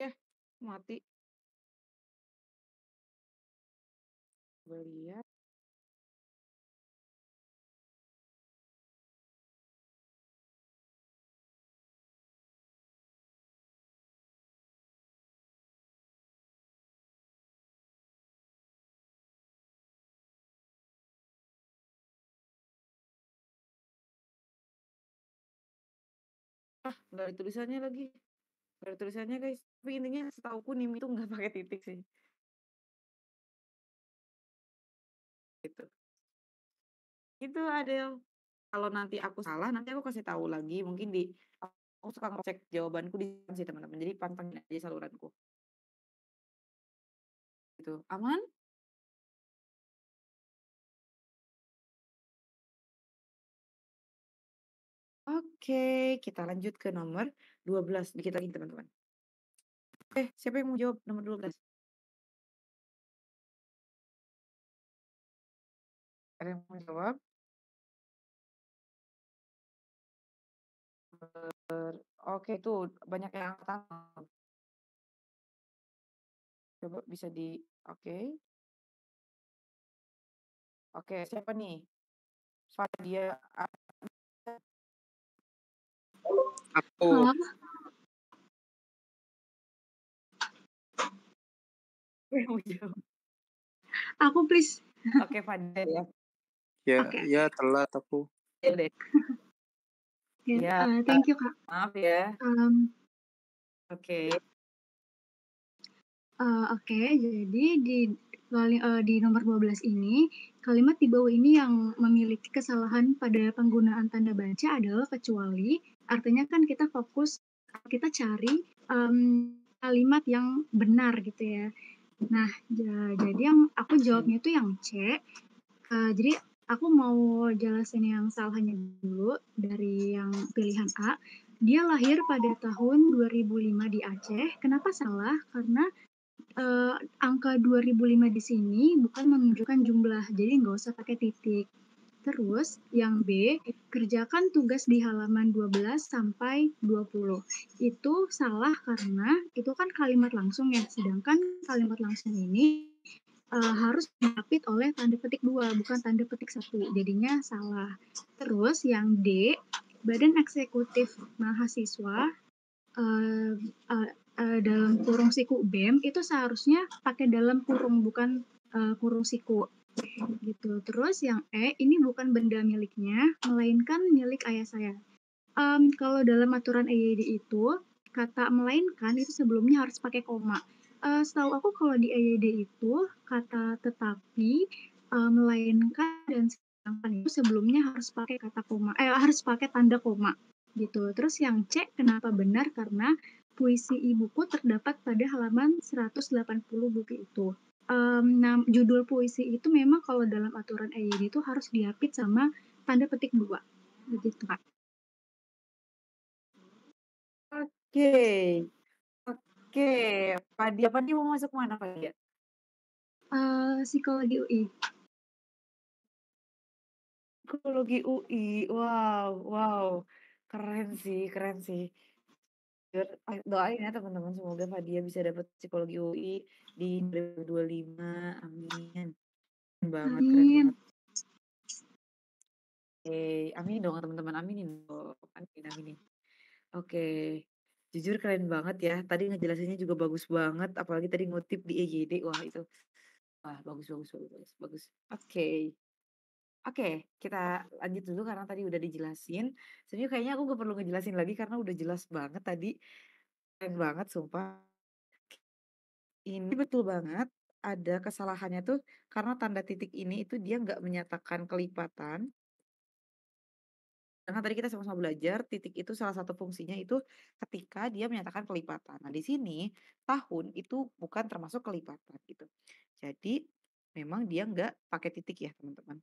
Ya, mati. Coba lihat. Nggak ada tulisannya lagi. Nggak ada tulisannya guys. Tapi intinya setauku NIM itu nggak pakai titik sih. Gitu. Itu Adel. Kalau nanti aku salah, nanti aku kasih tahu lagi. Mungkin aku suka ngecek jawabanku di sih teman-teman. Jadi pantengin aja saluranku. Gitu. Aman? Oke, kita lanjut ke nomor 12. Dikit lagi teman-teman. Siapa yang mau jawab nomor 12? Ada yang mau jawab? Oke, tuh banyak yang angkat tangan. Coba bisa oke. Oke, siapa nih? Fadia.
Aku.
Halo?
Mau jawab.
Aku please.
Oke, Fadia ya.
Ya,
Oke.
ya telat aku.
Ya deh.
Ya,
Ya,
thank you, Kak.
maaf ya. Oke.
Oke, jadi di nomor 12 ini, kalimat di bawah ini yang memiliki kesalahan pada penggunaan tanda baca adalah kecuali, artinya kan kita fokus, kita cari kalimat yang benar gitu ya. Nah, jadi yang aku jawabnya itu yang C. Jadi aku mau jelasin yang salahnya dulu dari yang pilihan A. Dia lahir pada tahun 2005 di Aceh. Kenapa salah? Karena Angka 2005 di sini bukan menunjukkan jumlah, jadi nggak usah pakai titik. Terus yang B, kerjakan tugas di halaman 12 sampai 20. Itu salah karena itu kan kalimat langsung ya, sedangkan kalimat langsung ini harus diapit oleh tanda petik 2, bukan tanda petik 1. Jadinya salah. Terus yang D, Badan Eksekutif Mahasiswa dalam kurung siku BEM itu seharusnya pakai dalam kurung, bukan kurung siku gitu. Terus yang E, ini bukan benda miliknya, melainkan milik ayah saya. Kalau dalam aturan EYD itu, kata melainkan itu sebelumnya harus pakai koma. Setahu aku kalau di EYD itu, kata tetapi, melainkan, dan sedangkan itu sebelumnya harus pakai kata koma, harus pakai tanda koma gitu. Terus yang C, kenapa benar? Karena puisi ibuku terdapat pada halaman 180 buku itu. Judul puisi itu memang kalau dalam aturan EYD itu harus diapit sama tanda petik 2. Begitu, Kak.
Oke. Oke. Padi mau masuk mana, Fadia?
Psikologi UI.
Psikologi UI. Wow. Keren sih. Doain ya teman-teman, semoga Fadia bisa dapat psikologi UI di 2025. Amin. Keren
Amin.
banget. Oke, amin dong teman-teman, aminin dong. Aminin. Oke. Jujur keren banget ya. Tadi ngejelasinnya juga bagus banget, apalagi tadi ngutip di EYD. Wah, bagus. Oke, kita lanjut dulu karena tadi udah dijelasin. Sebenarnya kayaknya aku gak perlu ngejelasin lagi karena udah jelas banget tadi. Keren banget, sumpah. Ini betul banget. Ada kesalahannya tuh karena tanda titik ini itu dia nggak menyatakan kelipatan. Karena tadi kita sama-sama belajar titik itu salah satu fungsinya itu ketika dia menyatakan kelipatan. Nah, di sini tahun itu bukan termasuk kelipatan gitu. Jadi memang dia nggak pakai titik ya, teman-teman.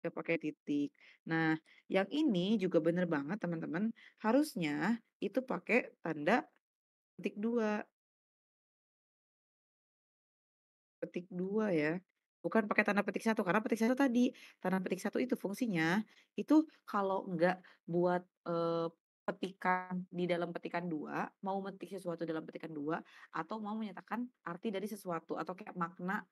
Nggak pakai titik. Nah, yang ini juga bener banget, teman-teman. Harusnya itu pakai tanda petik 2. Petik 2 ya. Bukan pakai tanda petik 1 karena petik 1 tadi, tanda petik 1 itu fungsinya, itu kalau enggak buat, petikan di dalam petikan 2, mau metik sesuatu dalam petikan 2, atau mau menyatakan arti dari sesuatu atau kayak makna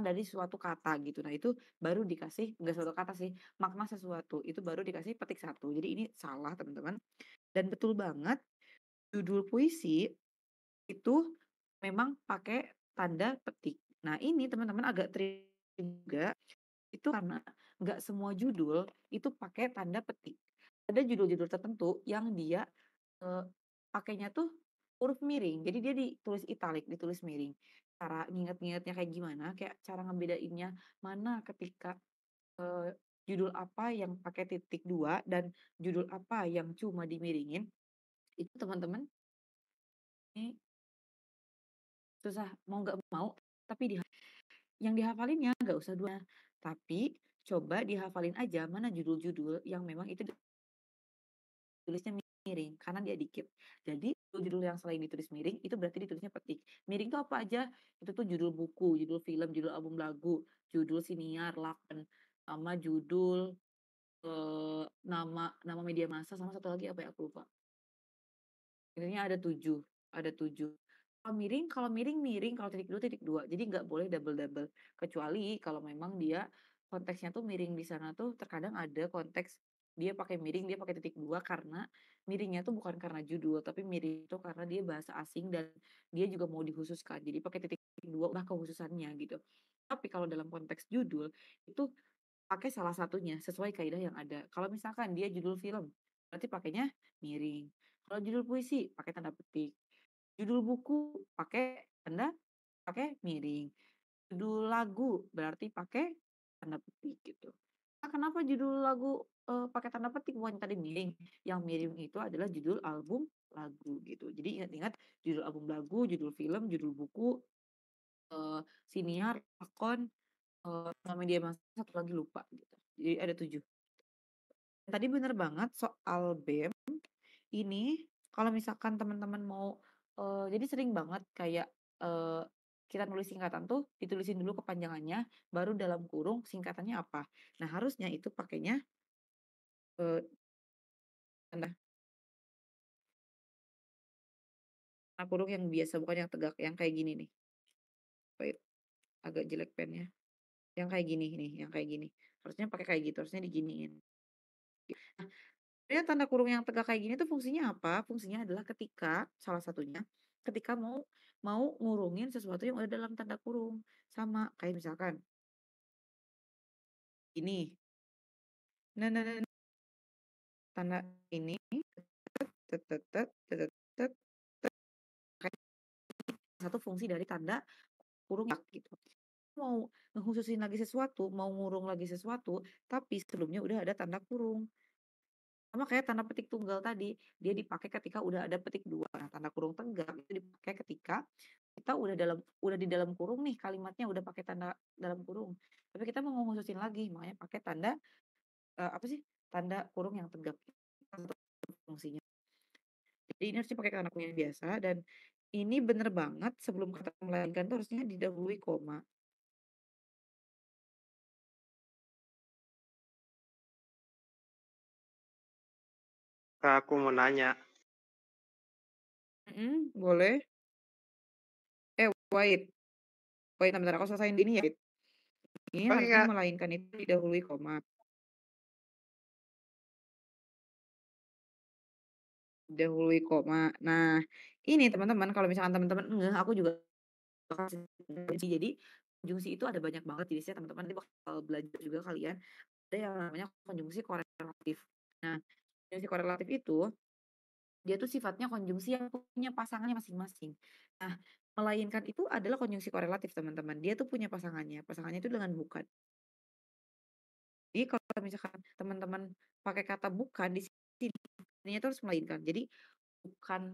dari suatu kata gitu. Nah itu baru dikasih enggak suatu kata sih, makna sesuatu, itu baru dikasih petik 1. Jadi ini salah teman-teman, dan betul banget judul puisi itu memang pakai tanda petik. Nah, ini teman-teman agak tricky juga, itu karena nggak semua judul itu pakai tanda petik. Ada judul-judul tertentu yang dia, eee, pakainya tuh huruf miring, jadi dia ditulis italik, ditulis miring. Cara nginget-ngingetnya kayak gimana, kayak cara ngebedainnya mana ketika, judul apa yang pakai titik 2 dan judul apa yang cuma dimiringin, itu teman-teman ini susah mau nggak mau, tapi yang dihafalinnya nggak usah 2, tapi coba dihafalin aja mana judul-judul yang memang itu tulisnya miring, kanan dia dikit. Jadi judul yang selain ditulis miring, itu berarti ditulisnya petik. Miring itu apa aja? Itu tuh judul buku, judul film, judul album lagu, judul siniar, laken, sama judul, nama nama media massa, sama satu lagi apa ya aku lupa. Intinya ada 7. Kalau miring miring, kalau titik 2. Jadi nggak boleh double-double. Kecuali kalau memang dia konteksnya tuh miring di sana tuh terkadang ada konteks dia pakai miring, dia pakai titik 2 karena miringnya tuh bukan karena judul, tapi miring itu karena dia bahasa asing dan dia juga mau dikhususkan. Jadi pakai titik 2 udah kekhususannya gitu. Tapi kalau dalam konteks judul itu pakai salah satunya sesuai kaidah yang ada. Kalau misalkan dia judul film, berarti pakainya miring. Kalau judul puisi pakai tanda petik. Judul buku pakai miring. Judul lagu berarti pakai tanda petik gitu. Nah, kenapa judul lagu pakai tanda petik bukan tadi miring? Yang miring itu adalah judul album lagu gitu. Jadi ingat-ingat judul album lagu, judul film, judul buku, siniar, akun, nama media massa, satu lagi lupa gitu. Jadi ada 7. Tadi bener banget soal BEM ini kalau misalkan teman-teman mau, jadi sering banget kayak, eee, kita nulis singkatan tuh ditulisin dulu kepanjangannya, baru dalam kurung singkatannya apa. Nah, harusnya itu pakainya, eee, tanda tanda kurung yang biasa, bukan yang tegak, yang kayak gini nih. Wait, agak jelek pennya. Yang kayak gini nih, yang kayak gini. Harusnya pakai kayak gitu, harusnya diginiin. Nah, sebenarnya tanda kurung yang tegak kayak gini tuh fungsinya apa? Fungsinya adalah ketika salah satunya, ketika mau mau ngurungin sesuatu yang udah dalam tanda kurung. Sama kayak misalkan ini. Nah nah nah, tanda ini, tet tet tet, tet tet tet, kayak satu fungsi dari tanda kurung gitu. Mau ngekhususin lagi sesuatu, mau ngurung lagi sesuatu, tapi sebelumnya udah ada tanda kurung. Sama kayak tanda petik tunggal tadi, dia dipakai ketika udah ada petik 2. Nah, tanda kurung tegak itu dipakai ketika kita udah di dalam kurung nih, kalimatnya udah pakai tanda dalam kurung. Tapi kita mau ngekhususin lagi, makanya pakai tanda, apa sih, tanda kurung yang tegak. Itu fungsinya. Jadi ini harusnya pakai tanda kurung yang biasa dan ini bener banget sebelum kata melainkan tuh harusnya didahului koma.
Kak, aku mau nanya.
Boleh. Wait. Wait, bentar aku selesain ini ya. Ini
Oke,
harusnya
Kak.
melainkan itu didahului koma. Didahului koma. Nah, ini teman-teman kalau misalkan teman-teman ngeh, aku juga bakal kasih. Jadi konjungsi itu ada banyak banget jenisnya teman-teman. Nanti bakal belajar juga kalian. Ada yang namanya konjungsi korelatif. Nah, konjungsi korelatif itu dia tuh sifatnya konjungsi yang punya pasangannya masing-masing. Nah, melainkan itu adalah konjungsi korelatif teman-teman. Dia tuh punya pasangannya. Pasangannya itu dengan bukan. Jadi kalau misalkan teman-teman pakai kata bukan di sini, ini tuh harus melainkan. Jadi bukan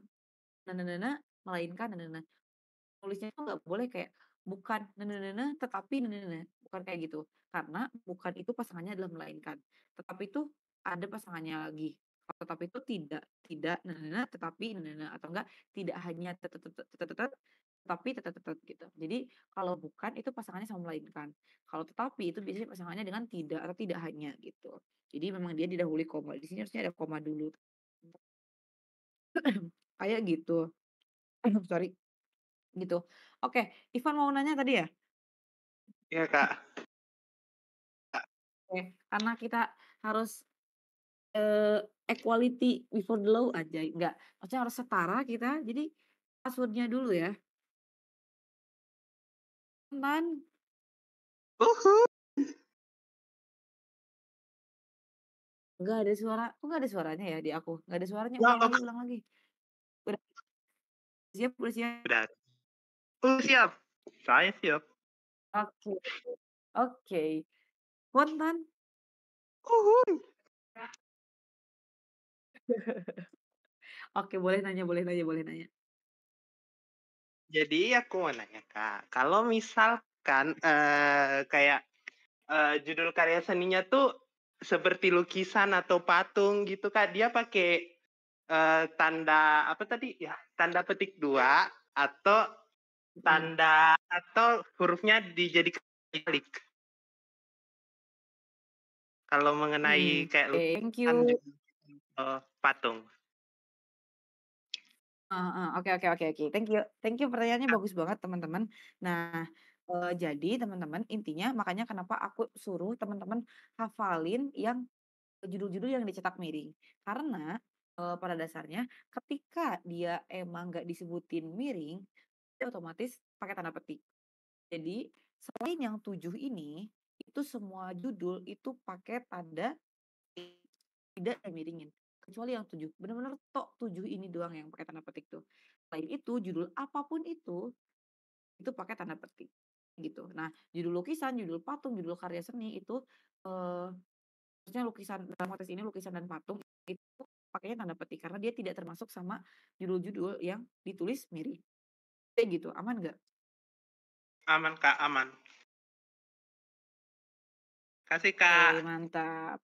na melainkan na. Nulisnya tuh nggak boleh kayak bukan tetapi bukan kayak gitu. Karena bukan itu pasangannya adalah melainkan. Tetapi itu ada pasangannya lagi. Kalau tetapi itu tidak tetapi atau enggak tidak hanya tetapi gitu. Jadi kalau bukan itu pasangannya sama melainkan. Kalau tetapi itu biasanya pasangannya dengan tidak atau tidak hanya gitu. Jadi memang dia didahului koma. Di sini harusnya ada koma dulu. Kayak gitu. Sorry. Gitu. Oke, Ivan mau nanya tadi ya?
Iya, Kak.
Oke, karena kita harus, equality before the law aja, enggak, maksudnya harus setara kita, jadi password-nya dulu ya. Tan,
Uhuh.
nggak ada suara kok nggak ada suaranya ya di aku? Nggak ada suaranya,
Ulang dong, Kak.
ulang lagi. Udah siap udah siap?
Udah. Siap. Saya siap.
Oke oke. Spontan?
Uhuh.
Oke, boleh nanya boleh nanya boleh nanya.
Jadi aku mau nanya, Kak, kalau misalkan, kayak, judul karya seninya tuh seperti lukisan atau patung gitu, Kak, dia pakai, tanda apa tadi ya, tanda petik 2 atau
Mhm.
atau hurufnya dijadikan balik? Kalau mengenai kayak
Oke, thank
lukisan
you.
juga patung.
Heeh, oke oke oke oke. Thank you pertanyaannya bagus banget teman-teman. Nah, jadi teman-teman intinya makanya kenapa aku suruh teman-teman hafalin yang judul-judul yang dicetak miring. Karena, pada dasarnya ketika dia emang nggak disebutin miring, dia otomatis pakai tanda petik. Jadi selain yang 7 ini, itu semua judul itu pakai tanda tidak dimiringin, kecuali yang 7 bener-bener tok 7 ini doang yang pakai tanda petik tuh. Selain itu, judul apapun itu pakai tanda petik, gitu. Nah, judul lukisan, judul patung, judul karya seni itu, maksudnya lukisan dalam konteks ini lukisan dan patung, itu pakainya tanda petik, karena dia tidak termasuk sama judul-judul yang ditulis miring. Kayak gitu, aman nggak?
Aman, Kak, aman. Kasih,
Oke,
Kak.
mantap.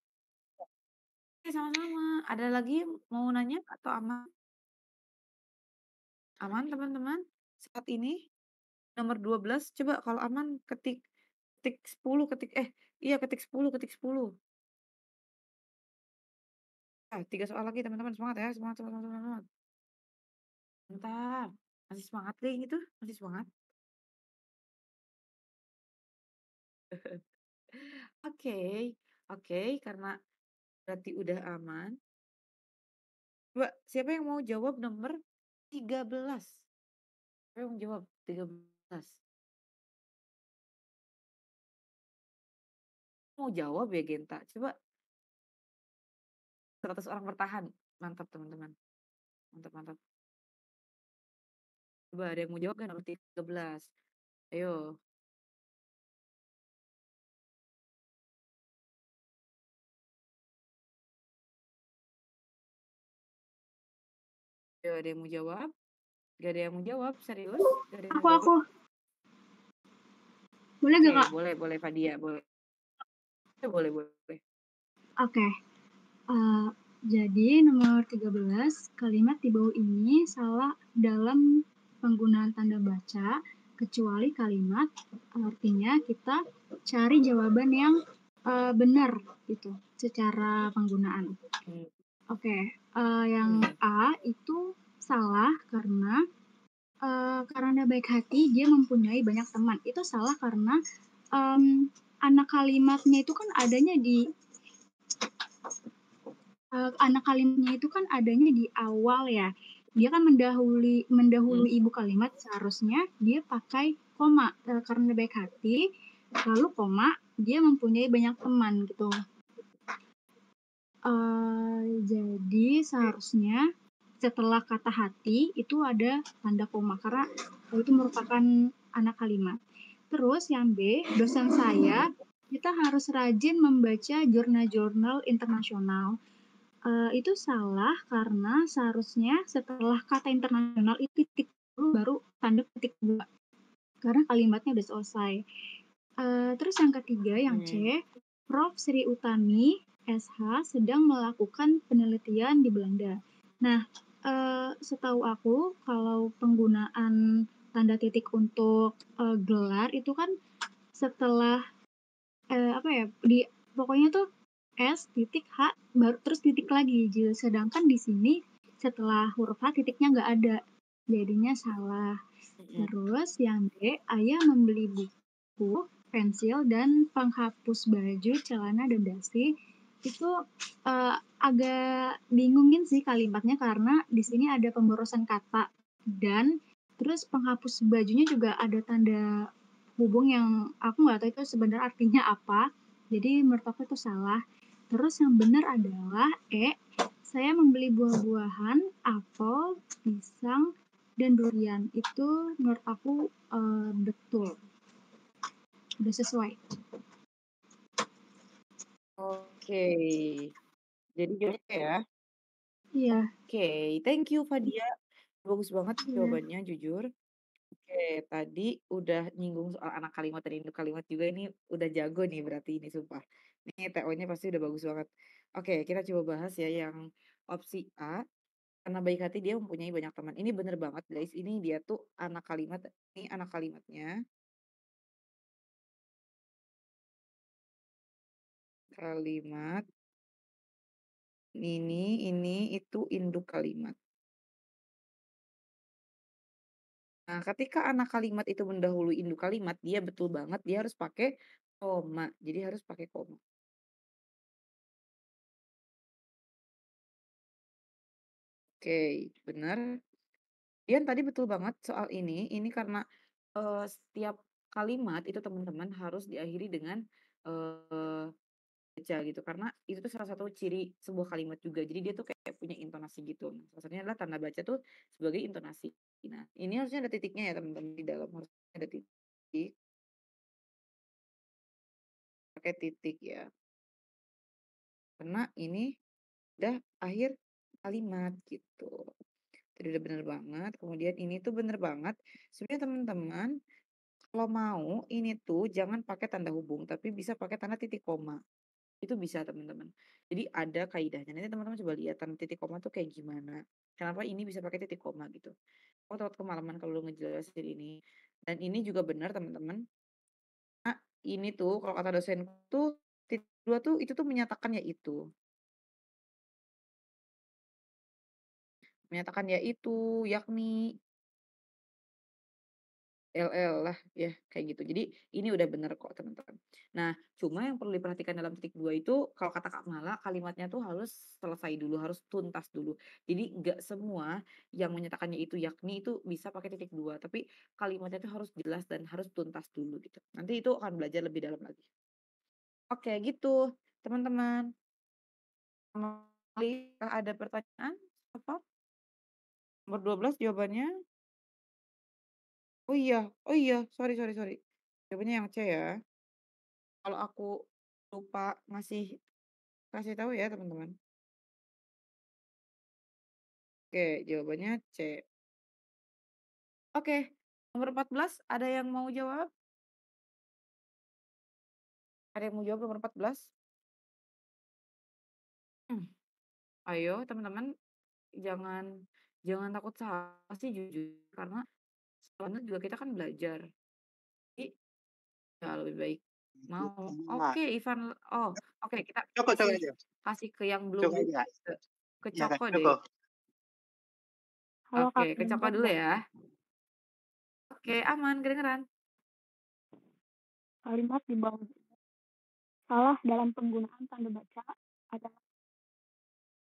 Oke, sama-sama. Ada lagi mau nanya atau aman? Aman teman-teman? Saat ini nomor 12 coba kalau aman ketik ketik 10 ketik 10 ketik 10. 3 soal lagi teman-teman semangat ya, semangat semangat semangat semangat. Mantap, masih semangat geng itu? Masih semangat? Oke, oke karena berarti udah aman. Coba siapa yang mau jawab nomor 13? Siapa yang mau jawab 13? Mau jawab ya Genta? Coba 100 orang bertahan. Mantap teman-teman. Mantap mantap. Coba ada yang mau jawab kan nomor 13? Ayo. Ayo ada yang mau jawab? Gak ada yang mau jawab, serius? Gak ada yang mau jawab?
Aku. Boleh
Oke,
gak, Kak?
boleh Fadia, boleh. Boleh.
Oke. Jadi nomor 13, kalimat di bawah ini salah dalam penggunaan tanda baca, kecuali kalimat artinya kita cari jawaban yang benar gitu secara penggunaan. Oke, yang A itu salah karena baik hati dia mempunyai banyak teman. Itu salah karena anak kalimatnya itu kan adanya di anak kalimatnya itu kan adanya di awal ya. Dia kan mendahului ibu kalimat, seharusnya dia pakai koma karena baik hati, lalu koma dia mempunyai banyak teman gitu. Jadi seharusnya setelah kata hati itu ada tanda koma karena itu merupakan anak kalimat. Terus yang B, dosen saya kita harus rajin membaca jurnal-jurnal internasional. Itu salah karena seharusnya setelah kata internasional itu titik dulu baru tanda petik 2 karena kalimatnya udah selesai. Terus yang ketiga yang C, Prof. Sri Utami SH sedang melakukan penelitian di Belanda. Nah, setahu aku kalau penggunaan tanda titik untuk gelar itu kan setelah pokoknya tuh S titik H baru terus titik lagi. Sedangkan di sini setelah huruf H titiknya nggak ada, jadinya salah. Terus yang D, ayah membeli buku, pensil, dan penghapus baju, celana, dan dasi. Itu agak bingungin sih kalimatnya karena di sini ada pemborosan kata dan terus penghapus bajunya juga ada tanda hubung yang aku nggak tahu itu sebenarnya artinya apa. Jadi menurut aku itu salah. Terus yang benar adalah E, saya membeli buah-buahan, apel, pisang, dan durian. Itu menurut aku betul. Udah sesuai.
Oke. Jadi jawabannya ya.
Iya.
Oke, thank you Fadia. Bagus banget
Iya.
jawabannya jujur. Oke, tadi udah nyinggung soal anak kalimat dan induk kalimat juga ini udah jago nih berarti ini sumpah. Ini TO-nya pasti udah bagus banget. Oke, kita coba bahas ya yang opsi A. Karena baik hati dia mempunyai banyak teman. Ini bener banget guys. Ini dia tuh anak kalimat. Ini anak kalimatnya. Kalimat. Ini, itu induk kalimat. Nah, ketika anak kalimat itu mendahului induk kalimat, dia betul banget dia harus pakai koma. Jadi harus pakai koma. Oke, benar. Dian tadi betul banget soal ini. Ini karena setiap kalimat itu teman-teman harus diakhiri dengan baca gitu. Karena itu tuh salah satu ciri sebuah kalimat juga. Jadi dia tuh kayak punya intonasi gitu. Nah, salah satunya adalah tanda baca tuh sebagai intonasi. Nah, ini harusnya ada titiknya ya teman-teman di dalam harus ada titik. Pakai titik ya. Karena ini udah akhir kalimat gitu. Tadi udah bener banget. Kemudian ini tuh bener banget. Sebenarnya teman-teman kalau mau ini tuh jangan pakai tanda hubung tapi bisa pakai tanda titik koma. Itu bisa teman-teman. Jadi ada kaidahnya. Nanti teman-teman coba lihat tanda titik koma tuh kayak gimana. Kenapa ini bisa pakai titik koma gitu. Aku takut kemalaman kalau ngejelasin ini. Dan ini juga benar teman-teman. Nah, ini tuh kalau kata dosenku tuh titik 2 tuh itu tuh menyatakan ya itu. Menyatakan ya itu, yakni LL lah ya kayak gitu. Jadi ini udah bener kok teman-teman. Nah, cuma yang perlu diperhatikan dalam titik 2 itu kalau kata Kak Mala kalimatnya tuh harus selesai dulu, harus tuntas dulu. Jadi nggak semua yang menyatakannya itu yakni itu bisa pakai titik 2, tapi kalimatnya tuh harus jelas dan harus tuntas dulu gitu. Nanti itu akan belajar lebih dalam lagi. Oke, gitu teman-teman. Apakah ada pertanyaan? Apa? Nomor 12 jawabannya? Oh iya, sorry sorry sorry. Jawabannya yang C ya. Kalau aku lupa ngasih kasih tahu ya teman-teman. Oke, jawabannya C. Oke, nomor 14 ada yang mau jawab? Ada yang mau jawab nomor 14? Hmm, ayo teman-teman jangan jangan takut salah sih jujur karena soalnya juga kita kan belajar. Jadi ya lebih baik mau.
Nah,
Oke, Ivan. Oh, oke kita
Coba
kasih
aja.
kasih ke yang belum
Coba aja.
ke
Ya Kak,
Coko
Joko.
deh.
Halo
Oke,
Kak,
ke Coko
kedengeran
dulu
nggak?
ya. Oke, aman, kedengeran.
Kalimat di bawah salah dalam penggunaan tanda baca adalah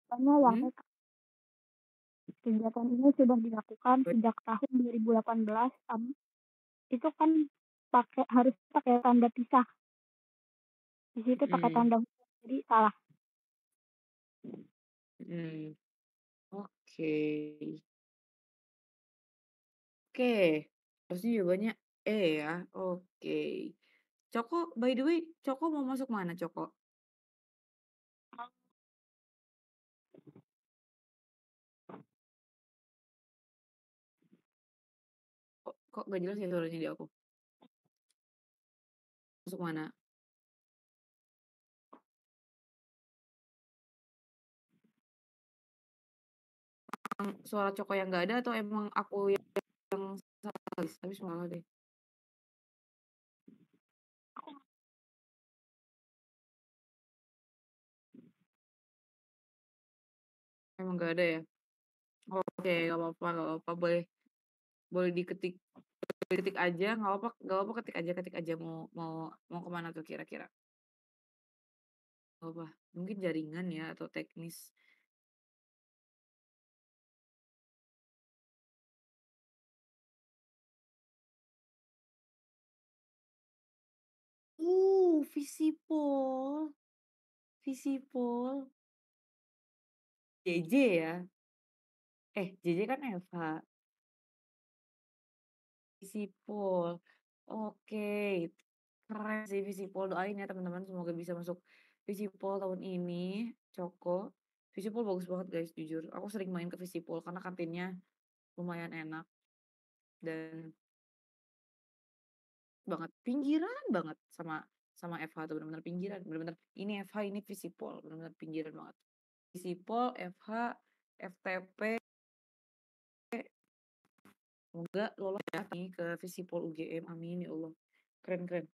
banyak yang
Hmm?
kegiatan ini sudah dilakukan sejak tahun 2018. Itu kan harus pakai tanda pisah. Di situ pakai
Hmm.
tanda huruf, jadi salah.
Hmm. Oke. Oke. Harusnya jawabannya E ya. Oke. Coko, by the way, Coko mau masuk mana, Coko? Kok gak jelas ya suaranya di aku? Masuk mana? Emang suara Coko yang gak ada atau emang aku yang salah list? Tapi salah deh. Emang gak ada ya? Oke, gak apa-apa, gak apa-apa. Boleh diketik aja, nggak apa-apa ketik aja mau mau mau kemana tuh kira-kira? Nggak apa, mungkin jaringan ya atau teknis. Visipol, Visipol, JJ ya? JJ kan Eva, Visipol. Oke, keren sih Visipol, doain ya teman-teman semoga bisa masuk Visipol tahun ini, Coko. Visipol bagus banget guys, jujur. Aku sering main ke Visipol karena kantinnya lumayan enak dan banget, pinggiran banget sama sama FH tuh bener-bener pinggiran, bener-bener ini FH ini Visipol, bener-bener pinggiran banget. Visipol, FH, FTP, semoga lolos ya nih ke Visipol UGM, amin ya Allah. Keren-keren.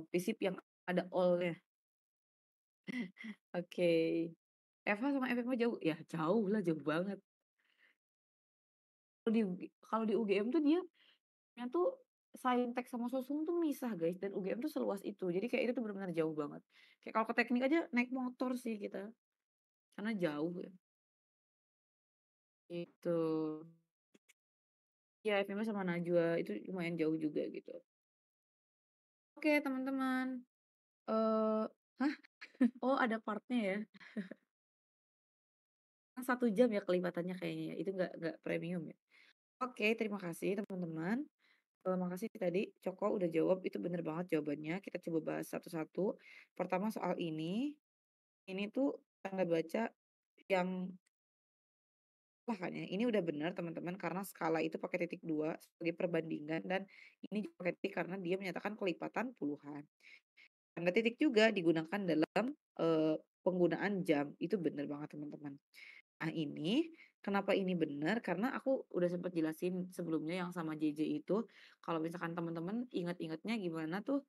Visip yang ada all-nya. Oke. FH sama FMH jauh? Ya jauh lah, jauh banget. Kalau di UGM tuh dia tuh saintek sama sosum tuh misah guys dan UGM tuh seluas itu. Jadi kayak itu tuh benar-benar jauh banget. Kayak kalau ke teknik aja naik motor sih kita. Karena jauh ya. Gitu. Ya FMH sama Najwa itu lumayan jauh juga gitu. Oke teman-teman. Hah? Oh ada partnya ya. 1 jam ya kelipatannya kayaknya ya. Itu nggak premium ya. Oke, terima kasih teman-teman. Makasih tadi Coko udah jawab, itu bener banget jawabannya. Kita coba bahas satu-satu. Pertama soal ini tuh tanda baca yang lah kan ya. Ini udah benar teman-teman karena skala itu pakai titik 2 sebagai perbandingan dan ini juga pakai titik karena dia menyatakan kelipatan puluhan. Tanda titik juga digunakan dalam penggunaan jam. Itu benar banget teman-teman. Nah, ini Kenapa ini benar? Karena aku udah sempet jelasin sebelumnya yang sama JJ itu, kalau misalkan teman-teman inget-ingetnya gimana tuh,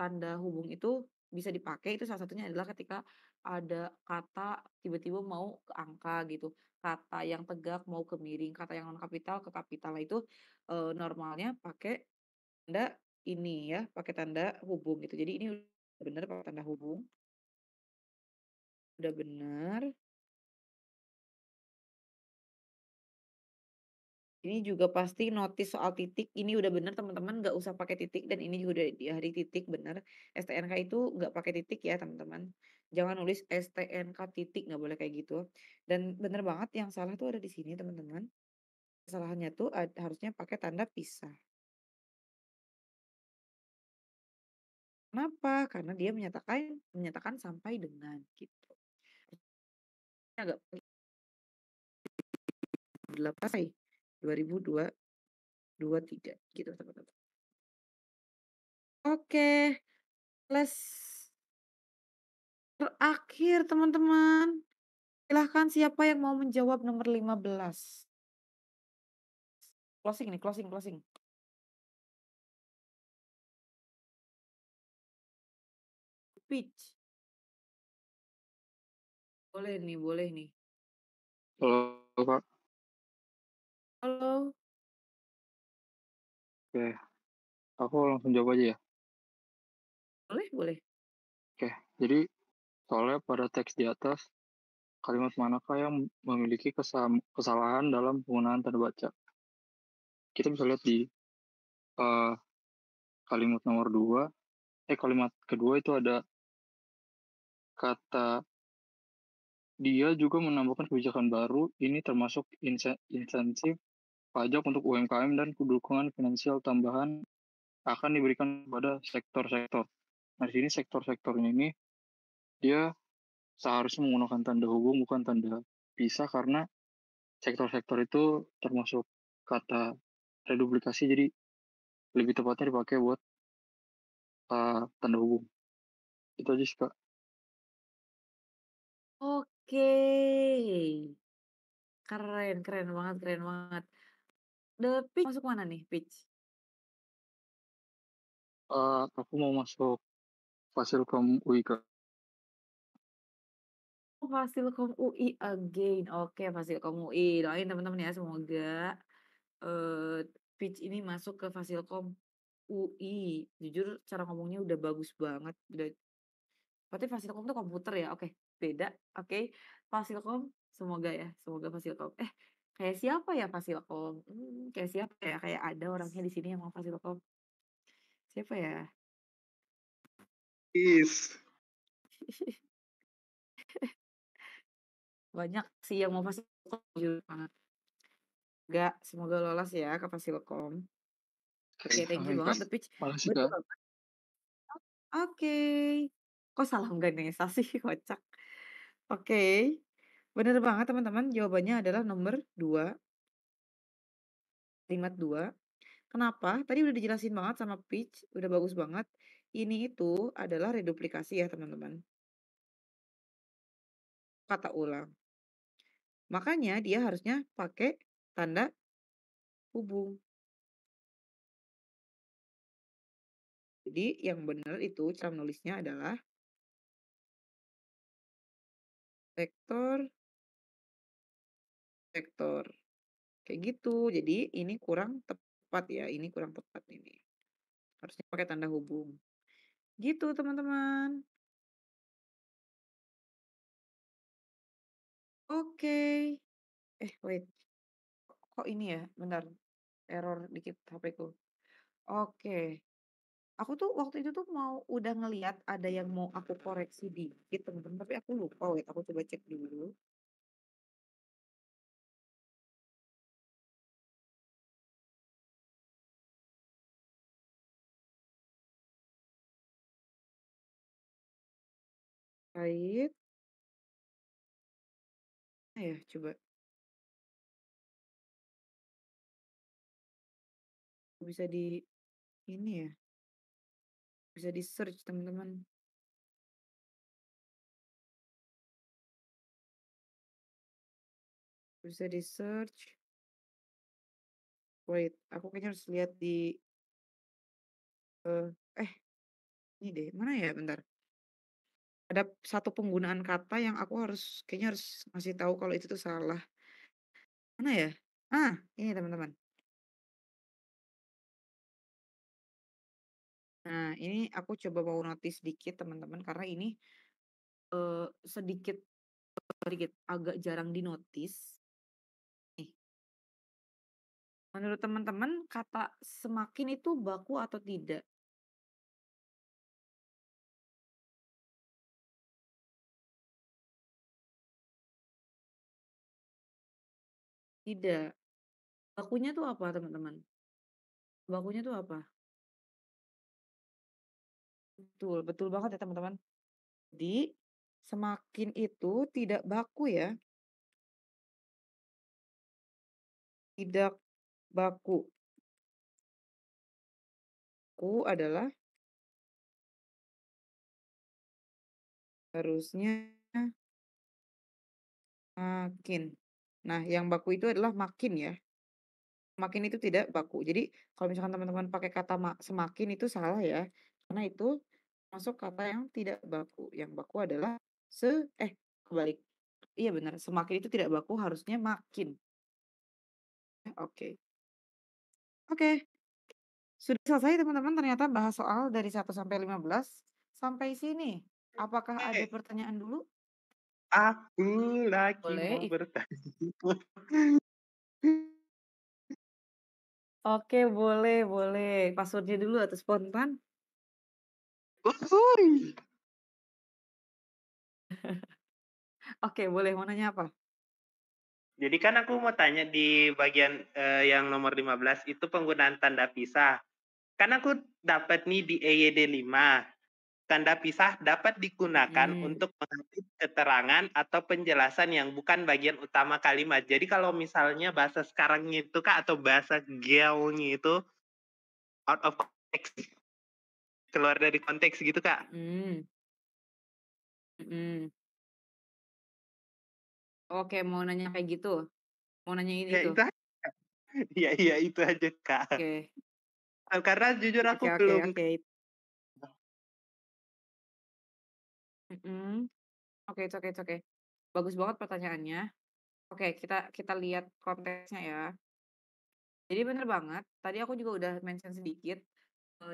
tanda hubung itu bisa dipakai itu salah satunya adalah ketika ada kata tiba-tiba mau ke angka gitu, kata yang tegak mau ke miring, kata yang non kapital ke kapital. Nah itu, normalnya pakai tanda ini ya, pakai tanda hubung gitu. Jadi ini udah bener pakai tanda hubung, udah bener. Ini juga pasti notice soal titik, ini udah bener teman-teman, nggak usah pakai titik dan ini juga udah di hari titik, bener. STNK itu nggak pakai titik ya teman-teman. Jangan nulis STNK titik, nggak boleh kayak gitu. Dan bener banget yang salah tuh ada di sini teman-teman. Kesalahannya tuh harusnya pakai tanda pisah. Kenapa? Karena dia menyatakan menyatakan sampai dengan gitu. Agak 8 2023 gitu teman-teman. Oke, les terakhir teman-teman. Silahkan siapa yang mau menjawab nomor 15? Closing nih, closing closing. Peach. Boleh nih.
Halo, Kak.
Halo.
Oke, aku langsung jawab aja ya.
Boleh.
Oke, jadi soalnya pada teks di atas, kalimat manakah yang memiliki kesalahan dalam penggunaan tanda baca? Kita bisa lihat di eh, kalimat nomor 2, kalimat kedua itu ada kata dia juga menambahkan kebijakan baru, ini termasuk insentif pajak untuk UMKM dan dukungan finansial tambahan akan diberikan kepada sektor-sektor. Nah, di sini sektor-sektor ini dia seharusnya menggunakan tanda hubung bukan tanda pisah karena sektor-sektor itu termasuk kata reduplikasi, jadi lebih tepatnya dipakai buat tanda hubung. Itu aja sih, Kak.
Oke. Keren banget. The Peach masuk mana nih, Peach?
Aku mau masuk Fasilkom UI, Kak.
Fasilkom UI again. Oke, Fasilkom UI. Doain teman-teman ya semoga Peach ini masuk ke Fasilkom UI. Jujur cara ngomongnya udah bagus banget. Berarti Fasilkom tuh komputer ya? Oke, beda. Oke, Fasilkom semoga ya, semoga Fasilkom. Kayak siapa ya Fasilkom? Kayak siapa ya? Kayak ada orangnya di sini yang mau Fasilkom. Siapa ya?
Is.
Banyak sih yang mau Fasilkom jujur banget. Semoga lolos ya ke Fasilkom. Oke, thank you
Amin,
banget
Kak.
The Peach.
Makasih,
Betul
Kak.
banget. Oke. Kok salam Ganesha sih, kocak. Oke. Bener banget teman-teman, jawabannya adalah nomor 2, kalimat 2. Kenapa? Tadi udah dijelasin banget sama Peach, udah bagus banget. Ini itu adalah reduplikasi ya teman-teman. Kata ulang. Makanya dia harusnya pakai tanda hubung. Jadi yang benar itu cara nulisnya adalah sektor, sektor. Kayak gitu. Jadi ini kurang tepat ya, ini kurang tepat ini. Harusnya pakai tanda hubung. Gitu teman-teman. Oke. Wait. Kok ini ya? Bentar. Error dikit HP-ku. Oke. Aku tuh waktu itu tuh mau udah ngeliat ada yang mau aku koreksi dikit teman-teman, tapi aku lupa. Wait, aku coba cek dulu. Kait. Ya, coba bisa di ini ya. Bisa di search teman-teman. Bisa di-search. Wait, aku kayaknya harus lihat di eh ini deh, mana ya? Bentar. Ada satu penggunaan kata yang aku kayaknya harus ngasih tahu kalau itu tuh salah. Mana ya? Ini teman-teman. Nah, ini aku coba mau notice dikit teman-teman karena ini sedikit agak jarang dinotis. Nih, menurut teman-teman kata semakin itu baku atau tidak? Tidak. Bakunya tuh apa teman-teman? Bakunya tuh apa? Betul, betul banget ya teman-teman. Jadi semakin itu tidak baku ya, tidak baku. Baku adalah harusnya makin. Nah, yang baku itu adalah makin ya. Makin itu tidak baku. Jadi kalau misalkan teman-teman pakai kata semakin itu salah ya. Karena itu masuk kata yang tidak baku. Yang baku adalah kebalik. Iya benar, semakin itu tidak baku harusnya makin. Oke. Oke. Sudah selesai teman-teman ternyata bahas soal dari 1 sampai 15 sampai sini. Apakah ada
Eh,
pertanyaan dulu?
aku lagi
Boleh.
mau bertanya.
Oke, boleh, boleh. Passwordnya dulu atau spontan?
Uhuy.
Oke, boleh. Mau nanya apa?
Jadi kan aku mau tanya di bagian yang nomor 15 itu penggunaan tanda pisah. Kan aku dapat nih di EYD 5. Tanda pisah dapat digunakan untuk mengambil keterangan atau penjelasan yang bukan bagian utama kalimat. Jadi kalau misalnya bahasa sekarang itu Kak atau bahasa gaulnya itu out of context, keluar dari konteks gitu Kak.
Oke, mau nanya kayak gitu? Mau nanyain
Ya
itu?
itu aja. Iya itu aja Kak.
Oke.
Karena jujur aku
Oke.
belum.
Oke, it's okay. Bagus banget pertanyaannya. Oke, kita lihat konteksnya ya. Jadi bener banget, tadi aku juga udah mention sedikit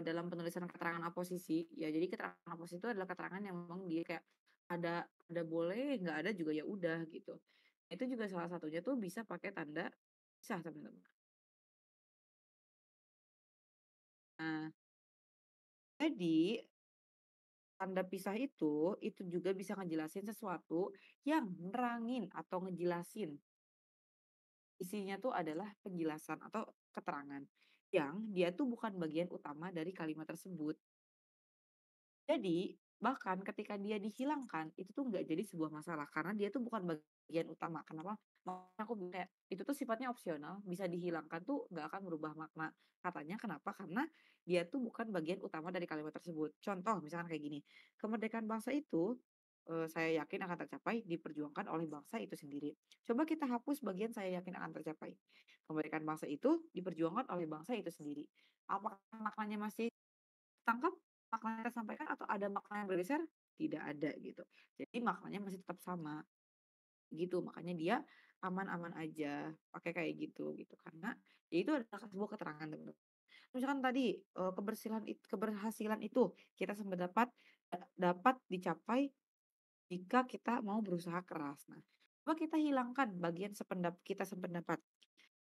dalam penulisan keterangan aposisi. Ya, jadi keterangan aposisi itu adalah keterangan yang memang dia kayak ada boleh, nggak ada juga ya udah gitu. Itu juga salah satunya tuh bisa pakai tanda pisah teman-teman. Nah, jadi tanda pisah itu juga bisa ngejelasin sesuatu yang nerangin atau ngejelasin. Isinya tuh adalah penjelasan atau keterangan yang dia tuh bukan bagian utama dari kalimat tersebut. Jadi, bahkan ketika dia dihilangkan, itu tuh nggak jadi sebuah masalah karena dia tuh bukan bagian utama. Kenapa? Makanya aku bilang kayak itu tuh sifatnya opsional, bisa dihilangkan tuh nggak akan merubah makna katanya. Kenapa? Karena dia tuh bukan bagian utama dari kalimat tersebut. Contoh, misalkan kayak gini, kemerdekaan bangsa itu saya yakin akan tercapai diperjuangkan oleh bangsa itu sendiri. Coba kita hapus bagian saya yakin akan tercapai. Kemerdekaan bangsa itu diperjuangkan oleh bangsa itu sendiri. Apakah maknanya masih tangkap makna yang tersampaikan atau ada makna yang bergeser? Tidak ada gitu. Jadi maknanya masih tetap sama gitu. Makanya dia aman-aman aja pakai kayak gitu gitu karena ya itu adalah sebuah keterangan teman-teman. Misalkan tadi keberhasilan itu kita dapat dicapai jika kita mau berusaha keras. Nah, coba kita hilangkan bagian kita sependapat.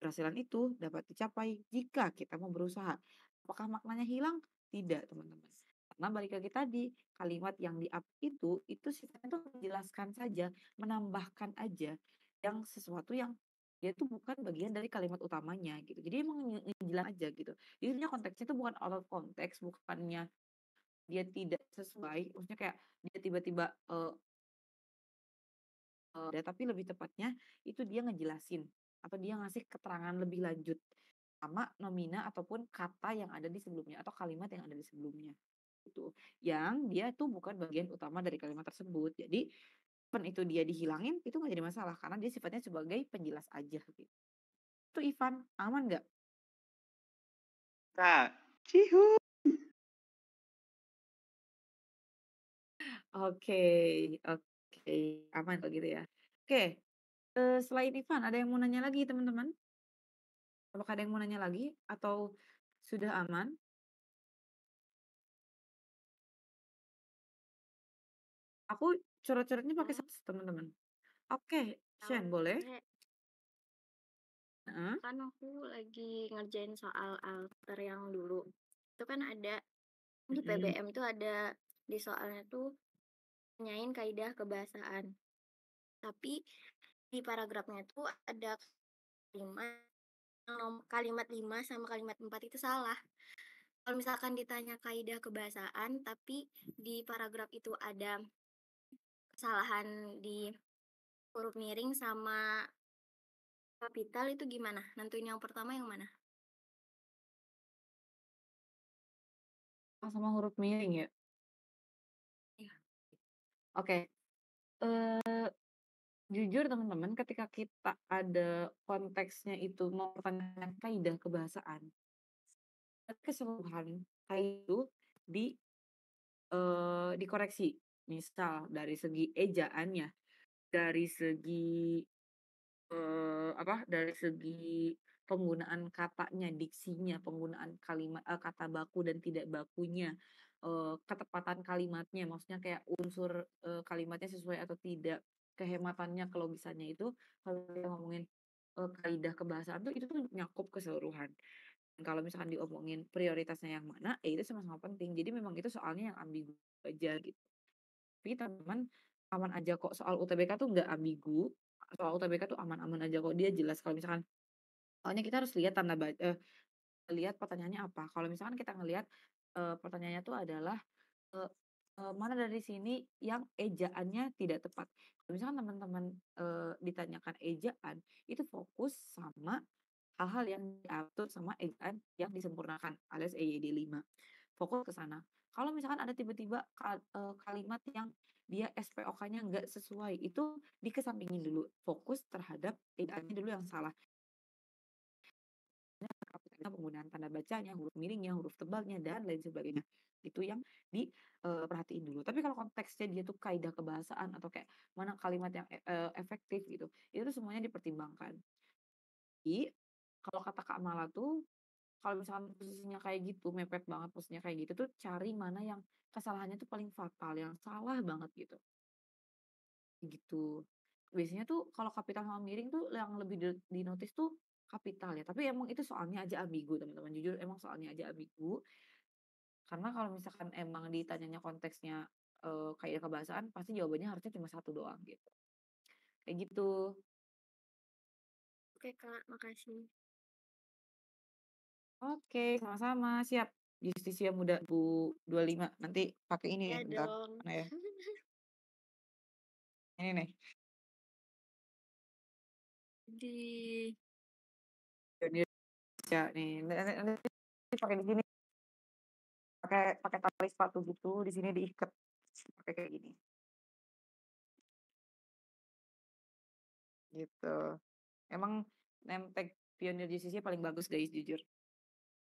Keberhasilan itu dapat dicapai jika kita mau berusaha. Apakah maknanya hilang? Tidak, teman-teman. Karena balik lagi tadi, kalimat yang di-up itu sifatnya tuh menjelaskan saja, menambahkan aja yang sesuatu yang dia tuh bukan bagian dari kalimat utamanya gitu. Jadi emang ngejelas aja gitu. Jadi sebenarnya konteksnya tuh bukan out of context, bukannya dia tidak sesuai, maksudnya kayak dia tiba-tiba tapi lebih tepatnya itu dia ngejelasin atau dia ngasih keterangan lebih lanjut sama nomina ataupun kata yang ada di sebelumnya atau kalimat yang ada di sebelumnya gitu. Yang dia tuh bukan bagian utama dari kalimat tersebut. Jadi Even itu dia dihilangin, itu nggak jadi masalah karena dia sifatnya sebagai penjelas aja gitu. Itu Ivan, aman nggak?
Kak, cihu.
Oke, oke, aman kalau gitu ya. Oke, selain Ivan ada yang mau nanya lagi teman-teman? Apakah ada yang mau nanya lagi atau sudah aman? Aku coret-coretnya pakai
Oh,
teman-teman. Oke,
kalau
Shen boleh?
gue
Heeh.
kan aku lagi ngerjain soal alter yang dulu. Itu kan ada di
Mhm.
PBM itu ada di soalnya tuh nanyain kaidah kebahasaan. Tapi di paragrafnya tuh ada kalimat 5 sama kalimat 4 itu salah. Kalau misalkan ditanya kaidah kebahasaan tapi di paragraf itu ada kesalahan di huruf miring sama kapital itu gimana? Nentuin yang pertama yang mana?
Sama huruf miring ya?
Iya.
Oke, jujur teman-teman ketika kita ada konteksnya itu mempertanyakan kaidah kebahasaan, keseluruhan kaidah itu di dikoreksi. Misal dari segi ejaannya, dari segi dari segi penggunaan katanya, diksinya, penggunaan kata baku dan tidak bakunya, ketepatan kalimatnya, maksudnya kayak unsur, kalimatnya sesuai atau tidak, kehematannya, kelogisannya itu kalau kita ngomongin, kaidah kebahasaan tuh itu tuh nyakup keseluruhan. Dan kalau misalkan diomongin prioritasnya yang mana, ya itu sama-sama penting. Jadi memang itu soalnya yang ambigu aja gitu. Tapi teman-teman aman aja kok, soal UTBK tuh nggak ambigu, soal UTBK tuh aman-aman aja kok, dia jelas kalau misalkan soalnya kita harus lihat lihat pertanyaannya apa. Kalau misalkan kita ngelihat, pertanyaannya tuh adalah, eee mana dari sini yang ejaannya tidak tepat. Kalau misalkan teman-teman, ditanyakan ejaan, itu fokus sama hal-hal yang diatur sama ejaan yang disempurnakan alias EYD 5. Fokus ke sana. Kalau misalkan ada tiba-tiba kalimat yang dia SPOK-nya nggak sesuai, itu dikesampingin dulu. Fokus terhadap ejaannya dulu yang salah. Penggunaan tanda bacanya, huruf miringnya, huruf tebalnya, dan lain sebagainya. Itu yang diperhatiin dulu. Tapi kalau konteksnya dia tuh kaidah kebahasaan atau kayak mana kalimat yang efektif gitu, itu tuh semuanya dipertimbangkan. Jadi, kalau kata Kak Mala tuh, kalau misalkan posisinya kayak gitu, mepet banget posisinya kayak gitu tuh cari mana yang kesalahannya tuh paling fatal, yang salah banget gitu. Gitu. Biasanya tuh kalau kapital sama miring tuh yang lebih di-notice tuh kapital ya, tapi emang itu soalnya aja ambigu teman-teman, jujur emang soalnya aja ambigu, karena kalau misalkan emang ditanyanya konteksnya, kayak kebahasaan pasti jawabannya harusnya cuma satu doang gitu, kayak gitu.
Oke, Kak, makasih.
Oke, sama-sama, siap. Justisia Muda 2025, nanti pakai ini
Ya
nih bentar,
dong.
mana ya, ini nih,
Di
Indonesia nih, nanti pakai di sini, pakai pakai tali sepatu gitu, di sini diikat, pakai kayak gini, gitu. Emang name tag Pionir JCC paling bagus guys, jujur.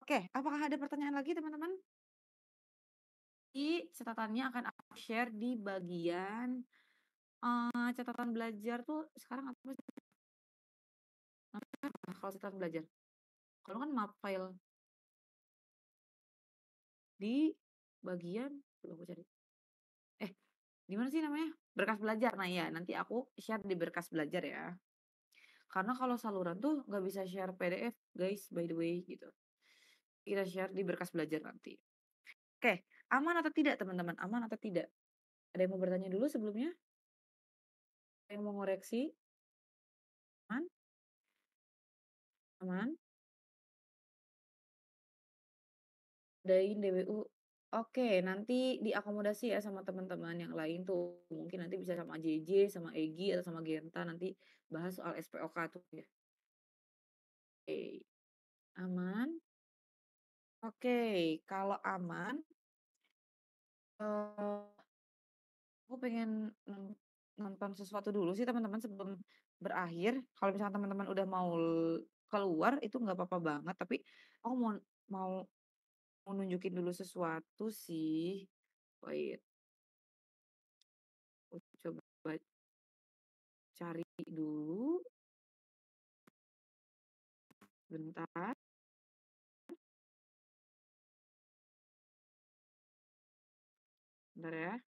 Oke, apakah ada pertanyaan lagi teman-teman? Catatannya akan aku share di bagian catatan belajar tuh sekarang apa sih? Namanya apa kalau catatan belajar? Kalau kan map file di bagian, coba aku cari. Eh, di mana sih namanya? Berkas belajar. Nah ya, nanti aku share di berkas belajar ya. Karena kalau saluran tuh nggak bisa share PDF guys, by the way gitu. Kita share di berkas belajar nanti. Oke, aman atau tidak teman-teman? Aman atau tidak? Ada yang mau bertanya dulu sebelumnya? Ada yang mau ngoreksi? Aman? Aman? Dain DWU. Oke, nanti diakomodasi ya sama teman-teman yang lain tuh. Mungkin nanti bisa sama JJ, sama Egi, atau sama Genta nanti bahas soal SPOK tuh ya. Oke, aman? Oke, kalau aman, aku pengen nonton sesuatu dulu sih teman-teman sebelum berakhir. Kalau misalnya teman-teman udah mau keluar itu nggak apa-apa banget, tapi aku mau mau mau nunjukin dulu sesuatu sih. Wait, aku coba cari dulu. Bentar. Bentar ya.